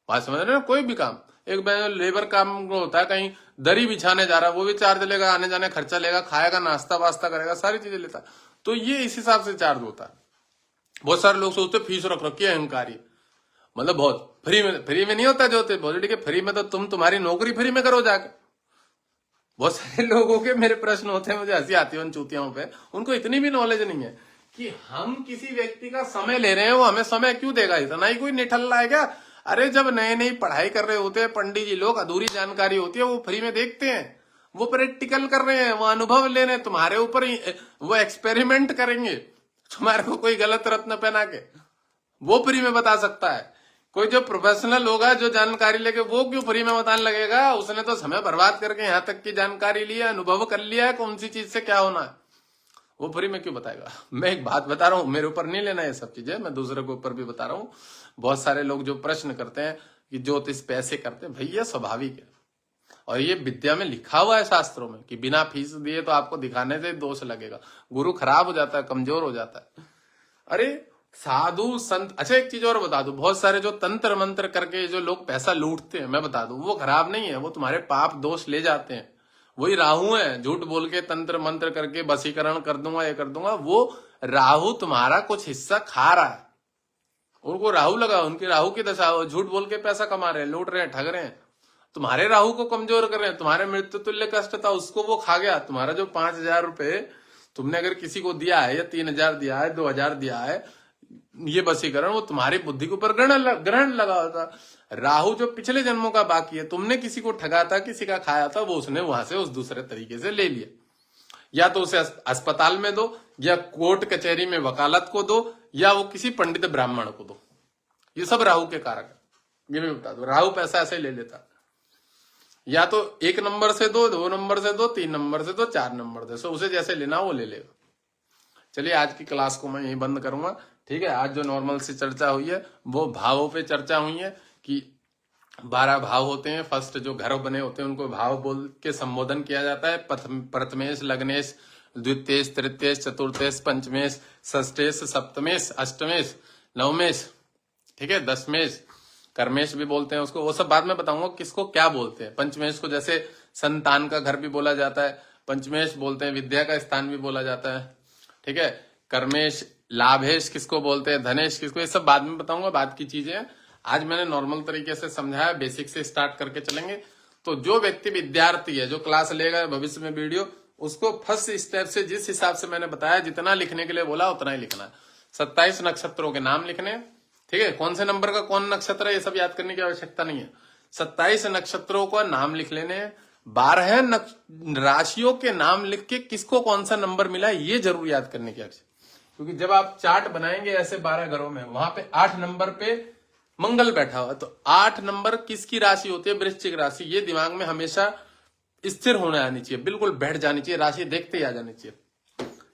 बात समझ रहे हैं। कोई भी काम, एक लेबर काम होता है, कहीं दरी बिछाने जा रहा है, वो भी चार्ज लेगा, आने जाने खर्चा लेगा, खाएगा, नाश्ता वास्ता करेगा, सारी चीजें लेता है। तो ये इस हिसाब से चार्ज होता है। बहुत सारे लोग सोचते फीस रख रखी है, अहंकारी, मतलब बहुत फ्री में नहीं होता ज्योतिष, बहुत ठीक है, फ्री में तो तुम्हारी नौकरी फ्री में करो जाके। बहुत सारे लोगों के मेरे प्रश्न होते हैं, मुझे हंसी आती है उन चूतियों पे, उनको इतनी भी नॉलेज नहीं है कि हम किसी व्यक्ति का समय ले रहे हैं, वो हमें समय क्यों देगा, इतना ही कोई निठल्ला है क्या। अरे जब नई नई पढ़ाई कर रहे होते हैं पंडित जी लोग, अधूरी जानकारी होती है, वो फ्री में देखते हैं, वो प्रैक्टिकल कर रहे हैं, वो अनुभव ले रहे हैं, तुम्हारे ऊपर वो एक्सपेरिमेंट करेंगे, तुम्हारे को कोई गलत रत्न पहना के वो फ्री में बता सकता है। कोई जो प्रोफेशनल होगा, जो जानकारी लेके, वो क्यों फ्री में बताने लगेगा। उसने तो समय बर्बाद करके यहाँ तक की जानकारी ली है, अनुभव कर लिया है, कौन सी चीज से क्या होना है, वो फ्री में क्यों बताएगा। मैं एक बात बता रहा हूं, मेरे ऊपर नहीं लेना ये सब चीजें, मैं दूसरे के ऊपर भी बता रहा हूं। बहुत सारे लोग जो प्रश्न करते हैं कि ज्योतिष पैसे करते हैं, भैया स्वाभाविक है, और ये विद्या में लिखा हुआ है शास्त्रों में कि बिना फीस दिए तो आपको दिखाने से दोष लगेगा, गुरु खराब हो जाता है, कमजोर हो जाता है। अरे साधु संत, अच्छा एक चीज और बता दूं, बहुत सारे जो तंत्र मंत्र करके जो लोग पैसा लूटते हैं, मैं बता दूं, वो खराब नहीं है, वो तुम्हारे पाप दोष ले जाते हैं। वही राहु है, झूठ बोल के तंत्र मंत्र करके वशीकरण कर दूंगा, ये कर दूंगा, वो राहु तुम्हारा कुछ हिस्सा खा रहा है, उनको राहु लगा, उनकी राहु की दशा, झूठ बोल के पैसा कमा रहे हैं, लूट रहे हैं, ठग रहे हैं, तुम्हारे राहु को कमजोर कर रहे हैं। तुम्हारे मृत्यु तुल्य कष्ट था, उसको वो खा गया। तुम्हारा जो 5,000 रुपए तुमने अगर किसी को दिया है, या 3,000 दिया है, 2,000 दिया है, ये वशीकरण वो तुम्हारी बुद्धि के ऊपर ग्रहण लगा होता। राहु जो पिछले जन्मों का बाकी है, तुमने किसी को ठगा था, किसी का खाया था, वो उसने वहां से उस दूसरे तरीके से ले लिया। या तो उसे अस्पताल में दो, या कोर्ट कचहरी में वकालत को दो, या वो किसी पंडित ब्राह्मण को दो। ये सब राहु के कारक है, ये भी बता दो। राहु पैसा ऐसे ले लेता, या तो 1 नंबर से दो, 2 नंबर से दो, 3 नंबर से दो, 4 नंबर से, उसे जैसे लेना वो ले लेगा। चलिए आज की क्लास को मैं यही बंद करूंगा, ठीक है। आज जो नॉर्मल सी चर्चा हुई है, वो भावों पे चर्चा हुई है कि 12 भाव होते हैं। फर्स्ट जो घर बने होते हैं उनको भाव बोल के संबोधन किया जाता है। प्रथमेश, लग्नेश, द्वितीयेश, तृतीयेश, चतुर्थेश, पंचमेश, षष्ठेश, सप्तमेश, अष्टमेश, नवमेश, ठीक है, दशमेश, कर्मेश भी बोलते हैं उसको, वो सब बाद में बताऊंगा किसको क्या बोलते हैं। पंचमेश को जैसे संतान का घर भी बोला जाता है, पंचमेश बोलते हैं विद्या का स्थान भी बोला जाता है, ठीक है। कर्मेश, लाभेश किसको बोलते हैं, धनेश किसको, ये सब बाद में बताऊंगा, बाद की चीजें। आज मैंने नॉर्मल तरीके से समझाया, बेसिक से स्टार्ट करके चलेंगे। तो जो व्यक्ति विद्यार्थी है, जो क्लास लेगा भविष्य में वीडियो, उसको फर्स्ट स्टेप से जिस हिसाब से मैंने बताया, जितना लिखने के लिए बोला उतना ही लिखना है। 27 नक्षत्रों के नाम लिखने, ठीक है। कौन से नंबर का कौन नक्षत्र है, ये सब याद करने की आवश्यकता नहीं है। 27 नक्षत्रों का नाम लिख लेने, 12 राशियों के नाम लिख के किसको कौन सा नंबर मिला, ये जरूर याद करने की आवश्यकता। क्योंकि जब आप चार्ट बनाएंगे ऐसे 12 घरों में, वहां पे 8 नंबर पे मंगल बैठा हुआ, तो 8 नंबर किसकी राशि होती है? वृश्चिक राशि। ये दिमाग में हमेशा स्थिर होने आनी चाहिए, बिल्कुल बैठ जानी चाहिए, राशि देखते ही आ जानी चाहिए।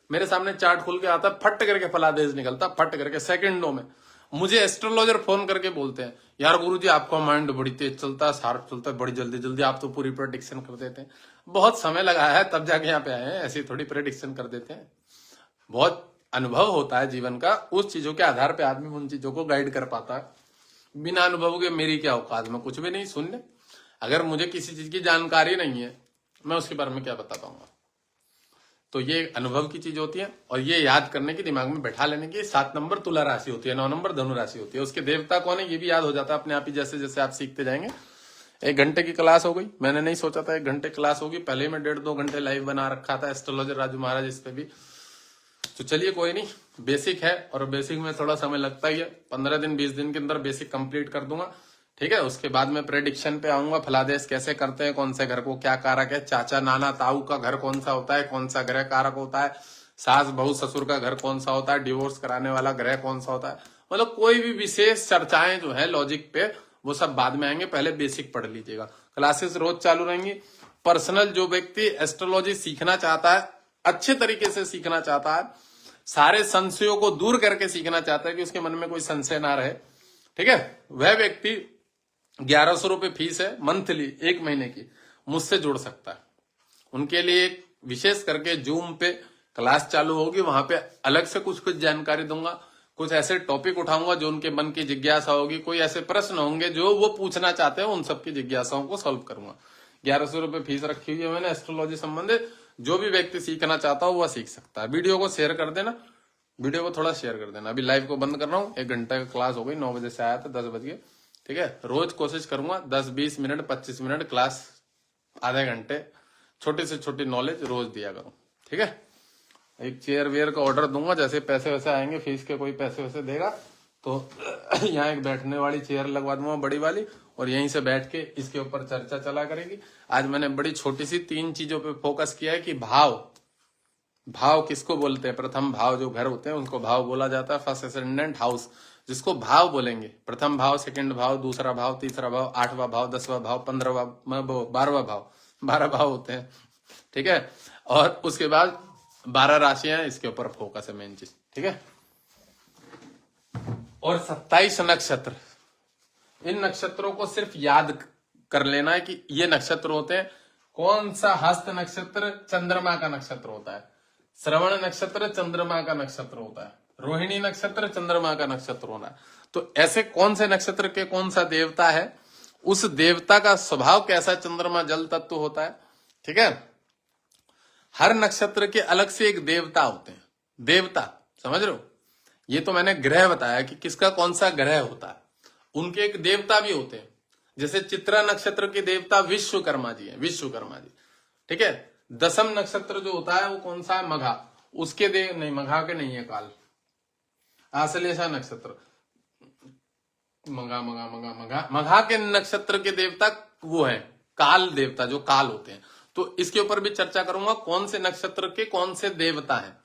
मेरे सामने चार्ट खुल के आता, फट करके फलादेश निकलता, फट करके सेकंडों में। मुझे एस्ट्रोलॉजर फोन करके बोलते हैं, यार गुरुजी आपका माइंड बड़ी तेज चलता है, शार्प चलता है, बड़ी जल्दी जल्दी आप तो पूरी प्रेडिक्शन कर देते हैं। बहुत समय लगा है तब जाके यहाँ पे आए हैं, ऐसी थोड़ी प्रेडिक्शन कर देते हैं। बहुत अनुभव होता है जीवन का, उस चीजों के आधार पे आदमी उन चीजों को गाइड कर पाता है। बिना अनुभव के मेरी क्या औकात, में कुछ भी नहीं। सुन ले, अगर मुझे किसी चीज की जानकारी नहीं है, मैं उसके बारे में क्या बता पाऊंगा? तो ये अनुभव की चीज होती है, और ये याद करने की, दिमाग में बैठा लेने की। 7 नंबर तुला राशि होती है, 9 नंबर धनु राशि होती है। उसके देवता कौन है ये भी याद हो जाता है अपने आप ही, जैसे जैसे आप सीखते जाएंगे। 1 घंटे की क्लास हो गई, मैंने नहीं सोचा था 1 घंटे क्लास होगी, पहले ही मैं 1.5-2 घंटे लाइव बना रखा था एस्ट्रोलॉजर राजू महाराज इस पे भी। तो चलिए कोई नहीं, बेसिक है और बेसिक में थोड़ा समय लगता ही है। 15 दिन 20 दिन के अंदर बेसिक कंप्लीट कर दूंगा, ठीक है। उसके बाद में प्रेडिक्शन पे आऊंगा, फलादेश कैसे करते हैं, कौन से घर को क्या कारक है, चाचा नाना ताऊ का घर कौन सा होता है, कौन सा ग्रह कारक होता है, सास बहू ससुर का घर कौन सा होता है, डिवोर्स कराने वाला ग्रह कौन सा होता है। मतलब कोई भी विशेष चर्चाएं जो है लॉजिक पे, वो सब बाद में आएंगे, पहले बेसिक पढ़ लीजिएगा। क्लासेस रोज चालू रहेंगी। पर्सनल जो व्यक्ति एस्ट्रोलॉजी सीखना चाहता है, अच्छे तरीके से सीखना चाहता है, सारे संशयों को दूर करके सीखना चाहता है कि उसके मन में कोई संशय ना रहे, ठीक है, वह व्यक्ति 1100 रुपए फीस है मंथली, 1 महीने की, मुझसे जुड़ सकता है। उनके लिए एक विशेष करके जूम पे क्लास चालू होगी, वहां पे अलग से कुछ कुछ जानकारी दूंगा, कुछ ऐसे टॉपिक उठाऊंगा जो उनके मन की जिज्ञासा होगी, कोई ऐसे प्रश्न होंगे जो वो पूछना चाहते हैं, उन सबकी जिज्ञासाओं को सॉल्व करूंगा। 1100 रुपए फीस रखी हुई है मैंने एस्ट्रोलॉजी संबंधित। जो भी व्यक्ति सीखना चाहता हो वह सीख सकता है। वीडियो को शेयर कर देना, वीडियो को थोड़ा शेयर कर देना। अभी लाइव को बंद कर रहा हूँ, 1 घंटे का क्लास हो गई, 9 बजे से आया था, 10 बज गए, ठीक है। रोज कोशिश करूंगा 10-20 मिनट 25 मिनट क्लास, आधे घंटे, छोटी से छोटी नॉलेज रोज दिया करूं, ठीक है। एक चेयर वेयर का ऑर्डर दूंगा, जैसे पैसे वैसे आएंगे, फीस के कोई पैसे वैसे देगा तो यहाँ एक बैठने वाली चेयर लगवा दूंगा बड़ी वाली, और यहीं से बैठ के इसके ऊपर चर्चा चला करेगी। आज मैंने बड़ी छोटी सी 3 चीजों पे फोकस किया है कि भाव किसको बोलते हैं। प्रथम भाव जो घर होते हैं उनको भाव बोला जाता है, फर्स्ट असेंडेंट हाउस जिसको भाव बोलेंगे। प्रथम भाव, सेकंड भाव, दूसरा भाव, तीसरा भाव, 8वां भाव, 10वां भाव, 15वां, 12वां भाव, 12 भाव होते हैं, ठीक है। और उसके बाद 12 राशियां, इसके ऊपर फोकस है मेन चीज, ठीक है। और 27 नक्षत्र, इन नक्षत्रों को सिर्फ याद कर लेना है कि ये नक्षत्र होते हैं। कौन सा? हस्त नक्षत्र चंद्रमा का नक्षत्र होता है, श्रवण नक्षत्र चंद्रमा का नक्षत्र होता है, रोहिणी नक्षत्र चंद्रमा का नक्षत्र होना है। तो ऐसे कौन से नक्षत्र के कौन सा देवता है, उस देवता का स्वभाव कैसा, चंद्रमा जल तत्व होता है, ठीक है। हर नक्षत्र के अलग से एक देवता होते हैं, देवता, समझ रहे हो। ये तो मैंने ग्रह बताया कि किसका कौन सा ग्रह होता है, उनके एक देवता भी होते हैं। जैसे चित्रा नक्षत्र के देवता विश्वकर्मा जी हैं, विश्वकर्मा जी, ठीक है। 10म नक्षत्र जो होता है वो कौन सा है? मघा, उसके देव नहीं, मघा के नहीं है, काल, आश्लेषा नक्षत्र, मघा मघा मघा मघा मघा के नक्षत्र के देवता वो है काल देवता, जो काल होते हैं। तो इसके ऊपर भी चर्चा करूंगा, कौन से नक्षत्र के कौन से देवता हैं,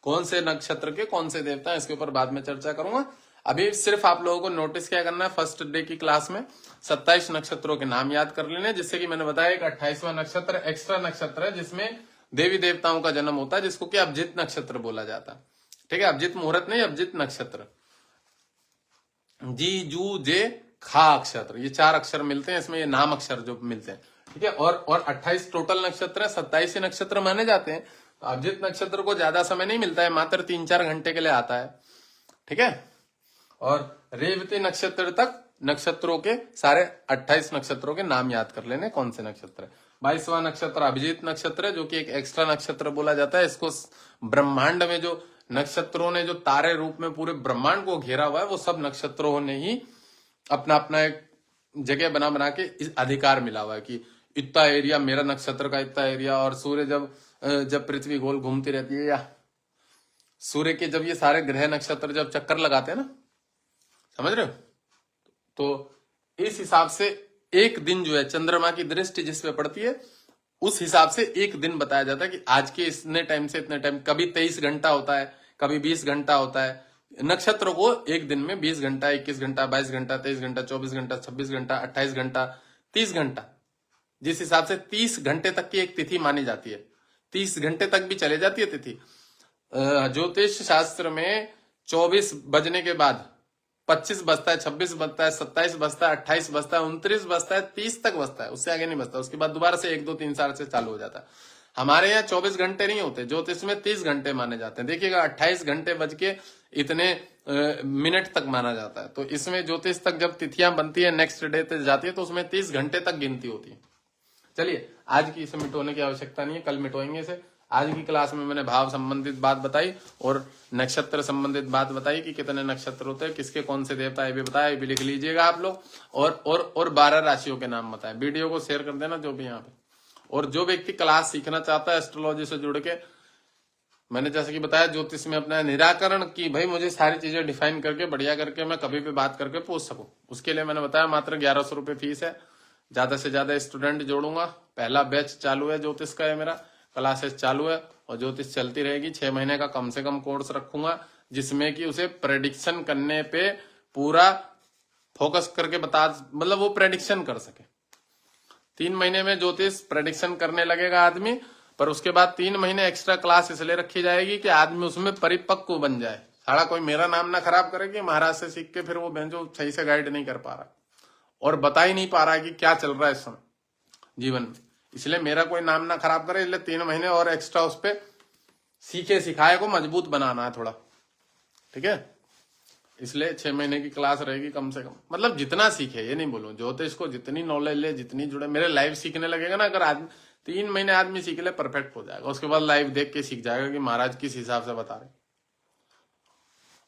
कौन से नक्षत्र के कौन से देवता हैं, इसके ऊपर बाद में चर्चा करूंगा। अभी सिर्फ आप लोगों को नोटिस क्या करना है, फर्स्ट डे की क्लास में 27 नक्षत्रों के नाम याद कर लेने, जिससे कि मैंने बताया एक 28वां नक्षत्र एक्स्ट्रा नक्षत्र है जिसमें देवी देवताओं का जन्म होता है, जिसको कि अभिजित नक्षत्र बोला जाता है, ठीक है। अभिजित मुहूर्त नहीं, अभिजित नक्षत्र, जी जू जे खा अक्षर, ये 4 अक्षर मिलते हैं इसमें, ये नाम अक्षर जो मिलते हैं, ठीक है। और 28 टोटल नक्षत्र है, 27 नक्षत्र माने जाते हैं। तो अभिजित नक्षत्र को ज्यादा समय नहीं मिलता है, मात्र 3-4 घंटे के लिए आता है, ठीक है। और रेवती नक्षत्र तक नक्षत्रों के सारे 28 नक्षत्रों के नाम याद कर लेने, कौन से नक्षत्र है। 22वां नक्षत्र अभिजीत नक्षत्र है, जो कि एक एक्स्ट्रा नक्षत्र बोला जाता है। इसको ब्रह्मांड में जो नक्षत्रों ने जो तारे रूप में पूरे ब्रह्मांड को घेरा हुआ है, वो सब नक्षत्रों ने ही अपना अपना एक जगह बना बना के इस अधिकार मिला हुआ है कि इतना एरिया मेरा नक्षत्र का, इतना एरिया। और सूर्य जब पृथ्वी गोल घूमती रहती है, या सूर्य के जब ये सारे ग्रह नक्षत्र जब चक्कर लगाते हैं ना, समझ रहे हो, तो इस हिसाब से एक दिन जो है चंद्रमा की दृष्टि जिस पे पड़ती है, उस हिसाब से एक दिन बताया जाता है कि आज के इतने टाइम से इतने टाइम, कभी 23 घंटा होता है, कभी 20 घंटा होता है। नक्षत्र को एक दिन में 20 घंटा, 21 घंटा, 22 घंटा, 23 घंटा, 24 घंटा, 26 घंटा, 28 घंटा, 30 घंटा, जिस हिसाब से 30 घंटे तक की एक तिथि मानी जाती है, 30 घंटे तक भी चले जाती है तिथि। ज्योतिष शास्त्र में 24 बजने के बाद 25 बजता है, 26 बजता है, 27 बजता है, 28 बजता है, 29 बजता है, 30 तक बजता है, उससे आगे नहीं बजता। उसके बाद दोबारा से 1 2 3 4 से चालू हो जाता है। हमारे यहाँ 24 घंटे नहीं होते, ज्योतिष में 30 घंटे माने जाते हैं। देखिएगा 28 घंटे बज के इतने मिनट तक माना जाता है। तो इसमें ज्योतिष तक जब तिथियां बनती है, नेक्स्ट डे तक जाती है, तो उसमें 30 घंटे तक गिनती होती है। चलिए, आज की इसे मिटोने की आवश्यकता नहीं है, कल मिटोएंगे इसे। आज की क्लास में मैंने भाव संबंधित बात बताई और नक्षत्र संबंधित बात बताई कि कितने नक्षत्र होते हैं, किसके कौन से देवता है भी बताया, ये भी लिख लीजिएगा आप लोग। और 12 राशियों के नाम बताए। वीडियो को शेयर कर देना जो भी यहाँ पे। और जो व्यक्ति क्लास सीखना चाहता है एस्ट्रोलॉजी से जुड़ के, मैंने जैसे कि बताया ज्योतिष में अपना निराकरण की, भाई मुझे सारी चीजें डिफाइन करके बढ़िया करके मैं कभी भी बात करके पूछ सकूं, उसके लिए मैंने बताया मात्र 1100 रुपये फीस है। ज्यादा से ज्यादा स्टूडेंट जोड़ूंगा। पहला बैच चालू है ज्योतिष का, है मेरा क्लासेस चालू है और ज्योतिष चलती रहेगी। 6 महीने का कम से कम कोर्स रखूंगा, जिसमें कि उसे प्रेडिक्शन करने पे पूरा फोकस करके बता, मतलब वो प्रेडिक्शन कर सके। 3 महीने में ज्योतिष प्रेडिक्शन करने लगेगा आदमी, पर उसके बाद 3 महीने एक्स्ट्रा क्लास इसलिए रखी जाएगी कि आदमी उसमें परिपक्व बन जाए। सारा कोई मेरा नाम ना खराब करे कि महाराज से सीख के फिर वो बेंचो सही से गाइड नहीं कर पा रहा और बता ही नहीं पा रहा है कि क्या चल रहा है इस समय जीवन में। इसलिए मेरा कोई नाम ना खराब करे, इसलिए 3 महीने और एक्स्ट्रा उस पर सीखे सिखाए को मजबूत बनाना है थोड़ा, ठीक है। इसलिए 6 महीने की क्लास रहेगी कम से कम, मतलब जितना सीखे, ये नहीं बोलूं ज्योतिष को जितनी नॉलेज ले, जितनी जुड़े। मेरे लाइव सीखने लगेगा ना, अगर आदमी 3 महीने आदमी सीख ले, परफेक्ट हो जाएगा। उसके बाद लाइव देख के सीख जाएगा कि महाराज किस हिसाब से बता रहे।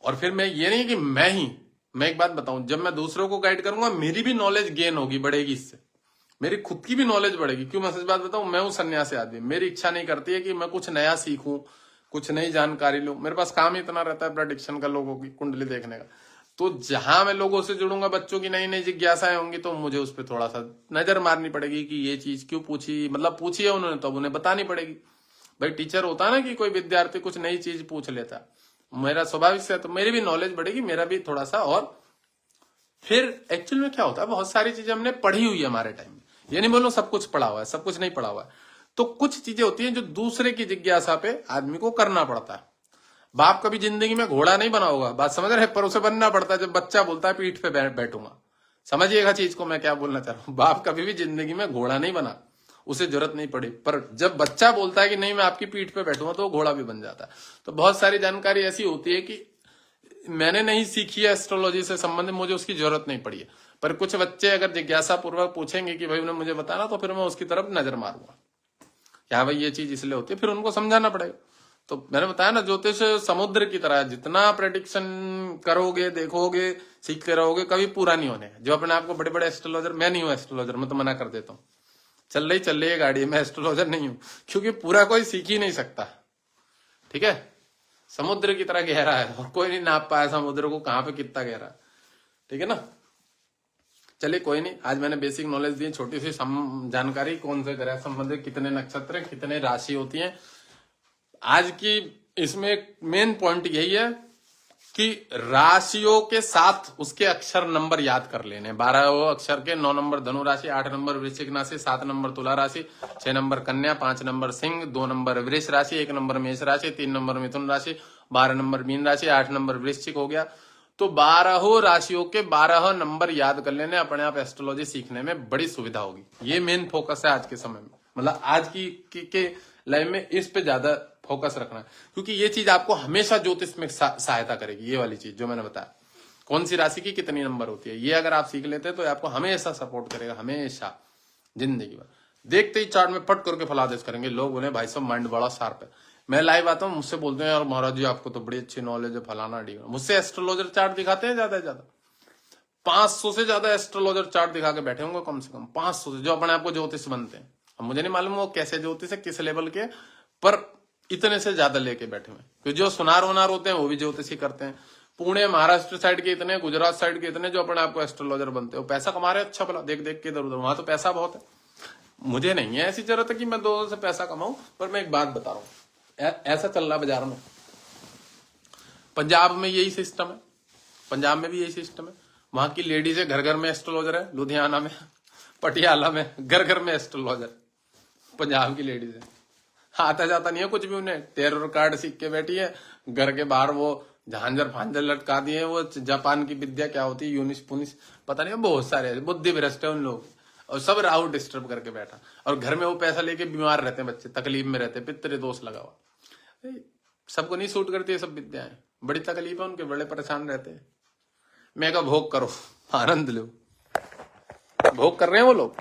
और फिर मैं ये नहीं कि मैं एक बात बताऊं, जब मैं दूसरों को गाइड करूंगा मेरी भी नॉलेज गेन होगी, बढ़ेगी, इससे मेरी खुद की भी नॉलेज बढ़ेगी। क्यों, मैं सच बात बताऊं, मैं हूं सन्यासी आदमी, मेरी इच्छा नहीं करती है कि मैं कुछ नया सीखूं, कुछ नई जानकारी लूं। मेरे पास काम ही इतना रहता है प्रेडिक्शन का, लोगों की कुंडली देखने का। तो जहां मैं लोगों से जुड़ूंगा, बच्चों की नई नई जिज्ञासाएं होंगी, तो मुझे उस पर थोड़ा सा नजर मारनी पड़ेगी कि ये चीज क्यों पूछी, मतलब पूछी है उन्होंने तो अब उन्हें बतानी पड़ेगी। भाई टीचर होता है ना कि कोई विद्यार्थी कुछ नई चीज पूछ लेता, मेरा स्वाभाविक से, तो मेरी भी नॉलेज बढ़ेगी, मेरा भी थोड़ा सा। और फिर एक्चुअल में क्या होता है, बहुत सारी चीजें हमने पढ़ी हुई है हमारे टाइम में। ये नहीं बोलूं सब कुछ पढ़ा हुआ है, सब कुछ नहीं पढ़ा हुआ है। तो कुछ चीजें होती हैं जो दूसरे की जिज्ञासा पे आदमी को करना पड़ता है। बाप कभी जिंदगी में घोड़ा नहीं बना होगा, बात समझ रहे, पर उसे बनना पड़ता है। जब बच्चा बोलता है पीठ पे बैठूंगा, समझिएगा चीज को मैं क्या बोलना चाह रहा हूं। बाप कभी भी जिंदगी में घोड़ा नहीं बना, उसे जरूरत नहीं पड़ी, पर जब बच्चा बोलता है कि नहीं मैं आपकी पीठ पे बैठूंगा, तो वो घोड़ा भी बन जाता है। तो बहुत सारी जानकारी ऐसी होती है कि मैंने नहीं सीखी है एस्ट्रोलॉजी से संबंधित, मुझे उसकी जरूरत नहीं पड़ी है। पर कुछ बच्चे अगर जिज्ञासा पूर्वक पूछेंगे कि भाई उन्हें मुझे बताना, तो फिर मैं उसकी तरफ नजर मारूंगा, क्या भाई ये चीज इसलिए होती है, फिर उनको समझाना पड़ेगा। तो मैंने बताया ना, ज्योतिष समुद्र की तरह, जितना प्रेडिक्शन करोगे, देखोगे, सीखते रहोगे, कभी पूरा नहीं होने। जो अपने आप को बड़े बड़े एस्ट्रोलॉजर, मैं नहीं हूं एस्ट्रोलॉजर, मैं तो मना कर देता हूँ, चल रही है गाड़ी, मैं एस्ट्रोलॉजर नहीं हूं, क्योंकि पूरा कोई सीख ही नहीं सकता, ठीक है। समुद्र की तरह गहरा है और कोई नहीं नाप पाया समुद्र को कहां पे कितना गहरा, ठीक है ना। चलिए कोई नहीं, आज मैंने बेसिक नॉलेज दी, छोटी सी जानकारी, कौन से ग्रह संबंधित कितने नक्षत्र, कितने राशि होती हैं। आज की इसमें मेन पॉइंट यही है कि राशियों के साथ उसके अक्षर नंबर याद कर लेने। 12 अक्षर के 9 नंबर धनु राशि, 8 नंबर वृश्चिक राशि, 7 नंबर तुला राशि, 6 नंबर कन्या, 5 नंबर सिंह, 2 नंबर वृष राशि, 1 नंबर मेष राशि, 3 नंबर मिथुन राशि, 12 नंबर मीन राशि, 8 नंबर वृश्चिक हो गया। तो 12 राशियों के 12 नंबर याद कर लेने, अपने आप एस्ट्रोलॉजी सीखने में बड़ी सुविधा होगी। ये मेन फोकस है आज के समय में, मतलब आज की लाइफ में इस पे ज्यादा फोकस रखना है, क्योंकि ये चीज आपको हमेशा ज्योतिष में सहायता करेगी। ये वाली चीज जो मैंने बताया, कौन सी राशि की कितनी नंबर होती है, ये अगर आप सीख लेते हैं तो आपको हमेशा सपोर्ट करेगा, हमेशा जिंदगी भर। देखते ही चार्ट में पट करके फलादेश करेंगे लोग, बोले भाई साहब माइंड बड़ा शार्प है। मैं लाइव आता हूँ, मुझसे बोलते हैं यार महाराज जी आपको तो बड़ी अच्छी नॉलेज है, फलाना डी। मुझसे एस्ट्रोलॉजर चार्ट दिखाते हैं ज्यादा से ज्यादा 500 से ज्यादा एस्ट्रोलॉजर चार्ट दिखा के बैठे होंगे, कम से कम 500 से, जो अपने आपको ज्योतिष बनते हैं। अब मुझे नहीं मालूम वो कैसे ज्योतिष है, किस लेवल के, पर इतने से ज्यादा लेके बैठे हुए। तो जो सुनार वनार होते हैं वो भी ज्योतिषी करते हैं। पुणे महाराष्ट्र साइड के इतने, गुजरात साइड के इतने, जो अपने आपको एस्ट्रोलॉजर बनते हो, पैसा कमा रहे हैं अच्छा भला, देख देख के इधर उधर, वहां तो पैसा बहुत है। मुझे नहीं है ऐसी जरूरत है कि मैं 2 से पैसा कमाऊं, पर मैं एक बात बता रहा हूं, ऐसा चल रहा बाजार में, पंजाब में यही सिस्टम है, पंजाब में भी यही सिस्टम है। वहां की लेडीज है, घर घर में एस्ट्रोलॉजर है। लुधियाना में, पटियाला में घर घर में एस्ट्रोलॉजर पंजाब की लेडीज है। आता जाता नहीं है कुछ भी उन्हें, टेरर कार्ड सीख के बैठी है घर के बाहर, वो झांझर फांझर लटका दिए। वो जापान की विद्या क्या होती है, यूनिस पुनिस पता नहीं, बहुत सारे बुद्धि भ्रष्ट है उन लोग, और सब राहु डिस्टर्ब करके बैठा। और घर में वो पैसा लेके बीमार रहते हैं बच्चे, तकलीफ में रहते हैं, पितृ दोष लगा हुआ। सबको नहीं सूट करती है सब विद्याएं, बड़ी तकलीफ है उनके, बड़े परेशान रहते हैं। मैं कहा भोग करो, आनंद लो। भोग कर रहे हैं वो लोग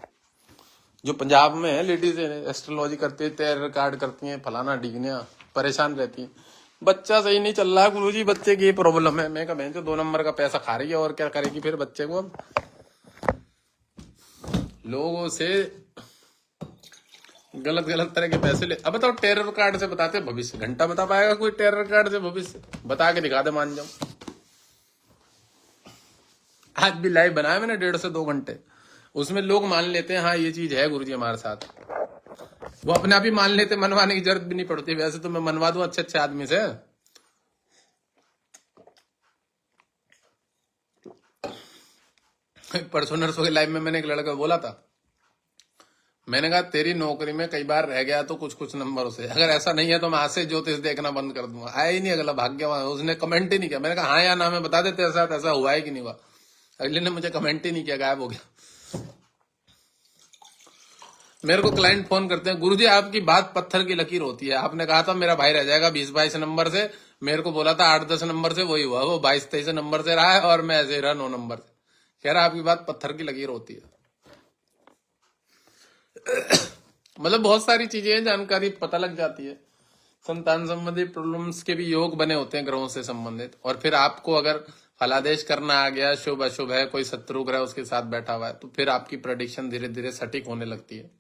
जो पंजाब में है, लेडीज एस्ट्रोलॉजी करती है, टेरर कार्ड करती हैं, फलाना डिगनिया, परेशान रहती है। बच्चा सही नहीं चल रहा गुरुजी, बच्चे की ये प्रॉब्लम है। मैं कहा बहन जो 2 नंबर का पैसा खा रही है, और क्या करेगी फिर बच्चे को। अब लोगों से गलत गलत तरह के पैसे ले। अब बताओ, टेरर कार्ड से बताते भविष्य, घंटा बता पाएगा कोई टेरर कार्ड से भविष्य? बता के दिखा दे, मान जाओ। आज भी लाइव बनाया मैंने 1.5 से 2 घंटे, उसमें लोग मान लेते हैं हाँ ये चीज है गुरुजी हमारे साथ। वो अपने आप ही मान लेते, मनवाने की जरूरत भी नहीं पड़ती। वैसे तो मैं मनवा दूं अच्छे अच्छे आदमी से। परसों नरसों के लाइव में मैंने एक लड़का बोला था, मैंने कहा तेरी नौकरी में कई बार रह गया तो कुछ कुछ नंबरों से, अगर ऐसा नहीं है तो मैं आज से ज्योतिष देखना बंद कर दूंगा। आया ही नहीं अगला, भाग्यवान। उसने कमेंट ही नहीं किया। मैंने कहा हाँ या ना में बता देते साथ ऐसा हुआ है कि नहीं हुआ। अगले ने मुझे कमेंट ही नहीं किया, गायब हो गया। मेरे को क्लाइंट फोन करते हैं, गुरुजी आपकी बात पत्थर की लकीर होती है, आपने कहा था मेरा भाई रह जाएगा 20-22 नंबर से, मेरे को बोला था 8-10 नंबर से, वही हुआ, वो 22-23 नंबर से रहा है, और मैं ऐसे रहा 9 नंबर से। कह रहा आपकी बात पत्थर की लकीर होती है। मतलब बहुत सारी चीजें, जानकारी पता लग जाती है। संतान संबंधी प्रॉब्लम्स के भी योग बने होते हैं ग्रहों से संबंधित। और फिर आपको अगर फलादेश करना आ गया, शुभ अशुभ है, कोई शत्रु ग्रह उसके साथ बैठा हुआ है, तो फिर आपकी प्रेडिक्शन धीरे धीरे सटीक होने लगती है।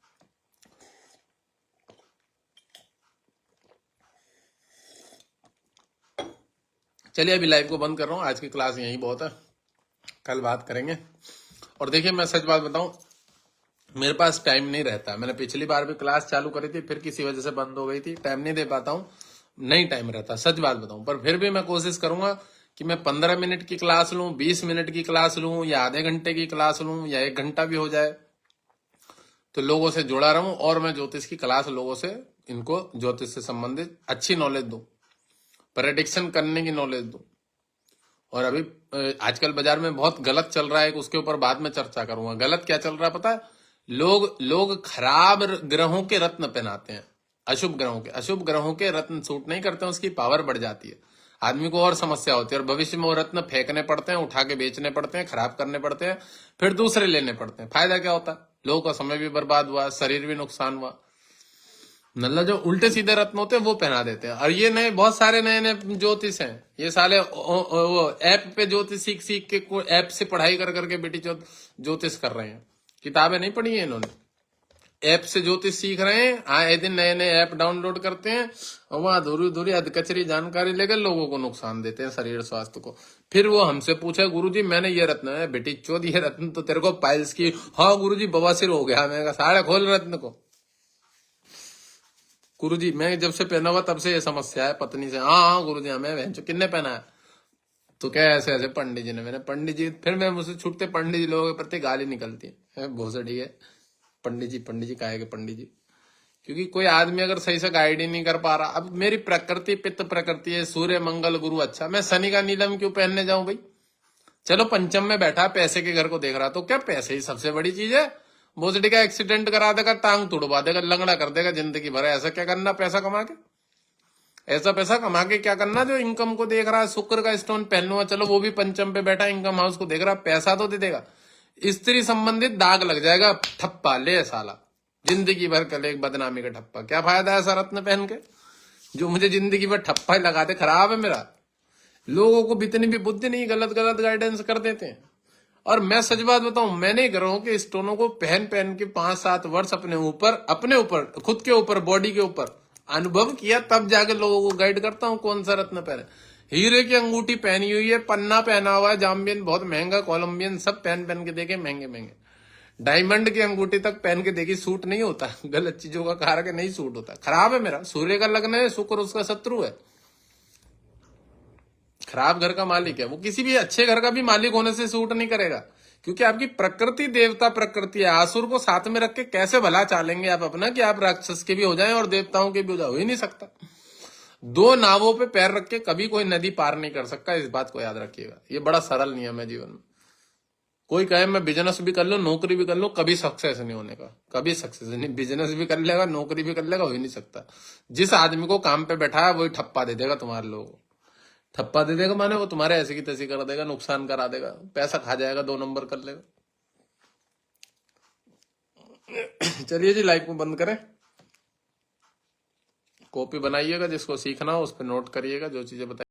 चलिए अभी लाइव को बंद कर रहा हूँ, आज की क्लास यही बहुत है, कल बात करेंगे। और देखिए मैं सच बात बताऊं, मेरे पास टाइम नहीं रहता। मैंने पिछली बार भी क्लास चालू करी थी, फिर किसी वजह से बंद हो गई थी, टाइम नहीं दे पाता हूँ, नहीं टाइम रहता, सच बात बताऊं। पर फिर भी मैं कोशिश करूंगा कि मैं 15 मिनट की क्लास लूं, 20 मिनट की क्लास लूं, या आधे घंटे की क्लास लूं, या 1 घंटा भी हो जाए, तो लोगों से जुड़ा रहूं। और मैं ज्योतिष की क्लास लोगों से, इनको ज्योतिष से संबंधित अच्छी नॉलेज दूं, प्रेडिक्शन करने की नॉलेज दूं। और अभी आजकल बाजार में बहुत गलत चल रहा है, उसके ऊपर बाद में चर्चा करूंगा। गलत क्या चल रहा है पता है? लोग खराब ग्रहों के रत्न पहनाते हैं, अशुभ ग्रहों के रत्न सूट नहीं करते हैं, उसकी पावर बढ़ जाती है, आदमी को और समस्या होती है, और भविष्य में वो रत्न फेंकने पड़ते हैं, उठा के बेचने पड़ते हैं, खराब करने पड़ते हैं, फिर दूसरे लेने पड़ते हैं। फायदा क्या होता है? लोगों का समय भी बर्बाद हुआ, शरीर भी नुकसान हुआ। मतलब जो उल्टे सीधे रत्न होते हैं वो पहना देते हैं। और ये नए बहुत सारे नए ज्योतिष हैं, ये साले वो ऐप पे ज्योतिष सीख सीख के, ऐप से पढ़ाई कर करके बेटी ज्योतिष कर रहे हैं। किताबें नहीं पढ़ी है इन्होंने, ऐप से ज्योतिष सीख रहे हैं। आए दिन नए नए ऐप डाउनलोड करते हैं, और वहां अधूरी अधूरी अधकचरी जानकारी लेकर लोगों को नुकसान देते हैं, शरीर स्वास्थ्य को। फिर वो हमसे पूछे गुरुजी मैंने ये रत्न है, बेटी चौथ ये रत्न तो तेरे को पाइल्स की, हाँ गुरुजी बवासीर हो गया। मैंने कहा साढ़े खोल रत्न को। गुरुजी मैं जब से पहना हुआ तब से ये समस्या है पत्नी से। हाँ गुरुजी हमें किन्ने पहना है? तो क्या ऐसे ऐसे पंडित जी ने। मैंने पंडित जी, फिर मैं मुझसे छूटते पंडित जी लोगों के प्रति गाली निकलती है, भोसड़ी है पंडित जी काहे के पंडित जी? क्योंकि कोई आदमी अगर सही से गाइड ही नहीं कर पा रहा। अब मेरी प्रकृति पित्त प्रकृति है, सूर्य मंगल गुरु अच्छा, मैं शनि का नीलम क्यों पहनने जाऊं भाई? चलो पंचम में बैठा, पैसे के घर को देख रहा, तो क्या पैसे ही सबसे बड़ी चीज है? भोसड़ी का एक्सीडेंट करा देगा, टांग तोड़वा देगा, लंगड़ा कर देगा जिंदगी भर। ऐसा क्या करना पैसा कमा के? ऐसा पैसा कमा के क्या करना जो इनकम को देख रहा है? शुक्र का स्टोन पहन लूंगा, चलो वो भी पंचम पे बैठा, इनकम हाउस को देख रहा, पैसा तो दे देगा। स्त्री संबंधित दाग लग जाएगा, ठप्पा ले साला, जिंदगी भर कल एक बदनामी का ठप्पा। क्या फायदा है ऐसा रत्न पहन के जो मुझे जिंदगी भर ठप्पा ही लगा दे? खराब है मेरा। लोगों को इतनी भी बुद्धि नहीं, गलत गलत गाइडेंस कर देते हैं। और मैं सच बात बताऊं, मैंने ग्रहों के स्टोनों को पहन पहन के 5-7 वर्ष अपने ऊपर खुद के ऊपर, बॉडी के ऊपर अनुभव किया, तब जाके लोगों को गाइड करता हूं कौन सा रत्न पहने। हीरे की अंगूठी पहनी हुई है, पन्ना पहना हुआ है, जाम्बियन बहुत महंगा, कोलंबियन, सब पहन पहन के देखे, महंगे महंगे। डायमंड की अंगूठी तक पहन के देखी, सूट नहीं होता। गलत चीजों का कारक नहीं सूट होता, खराब है मेरा। सूर्य का लग्न है, शुक्र उसका शत्रु है। खराब घर का मालिक है वो, किसी भी अच्छे घर का भी मालिक होने से सूट नहीं करेगा, क्योंकि आपकी प्रकृति देवता प्रकृति है। आसुर को साथ में रख के कैसे भला चालेंगे आप अपना कि आप राक्षस के भी हो जाएं और देवताओं के भी हो ही नहीं सकता। दो नावों पे पैर रख के कभी कोई नदी पार नहीं कर सकता, इस बात को याद रखिएगा। ये बड़ा सरल नियम है जीवन में। कोई कहे मैं बिजनेस भी कर लूं, नौकरी भी कर लूं, कभी सक्सेस नहीं होने का, कभी सक्सेस नहीं। बिजनेस भी कर लेगा, नौकरी भी कर लेगा, हो ही नहीं सकता। जिस आदमी को काम पे बैठा है वही ठप्पा दे देगा तुम्हारे लोगों को। ठप्पा दे देगा माने वो तुम्हारे ऐसी की तैसी कर देगा, नुकसान करा देगा, पैसा खा जाएगा, 2 नंबर कर लेगा। चलिए जी, लाइव को बंद करें। कॉपी बनाइएगा, जिसको सीखना हो उस पर नोट करिएगा, जो चीजें बताइए।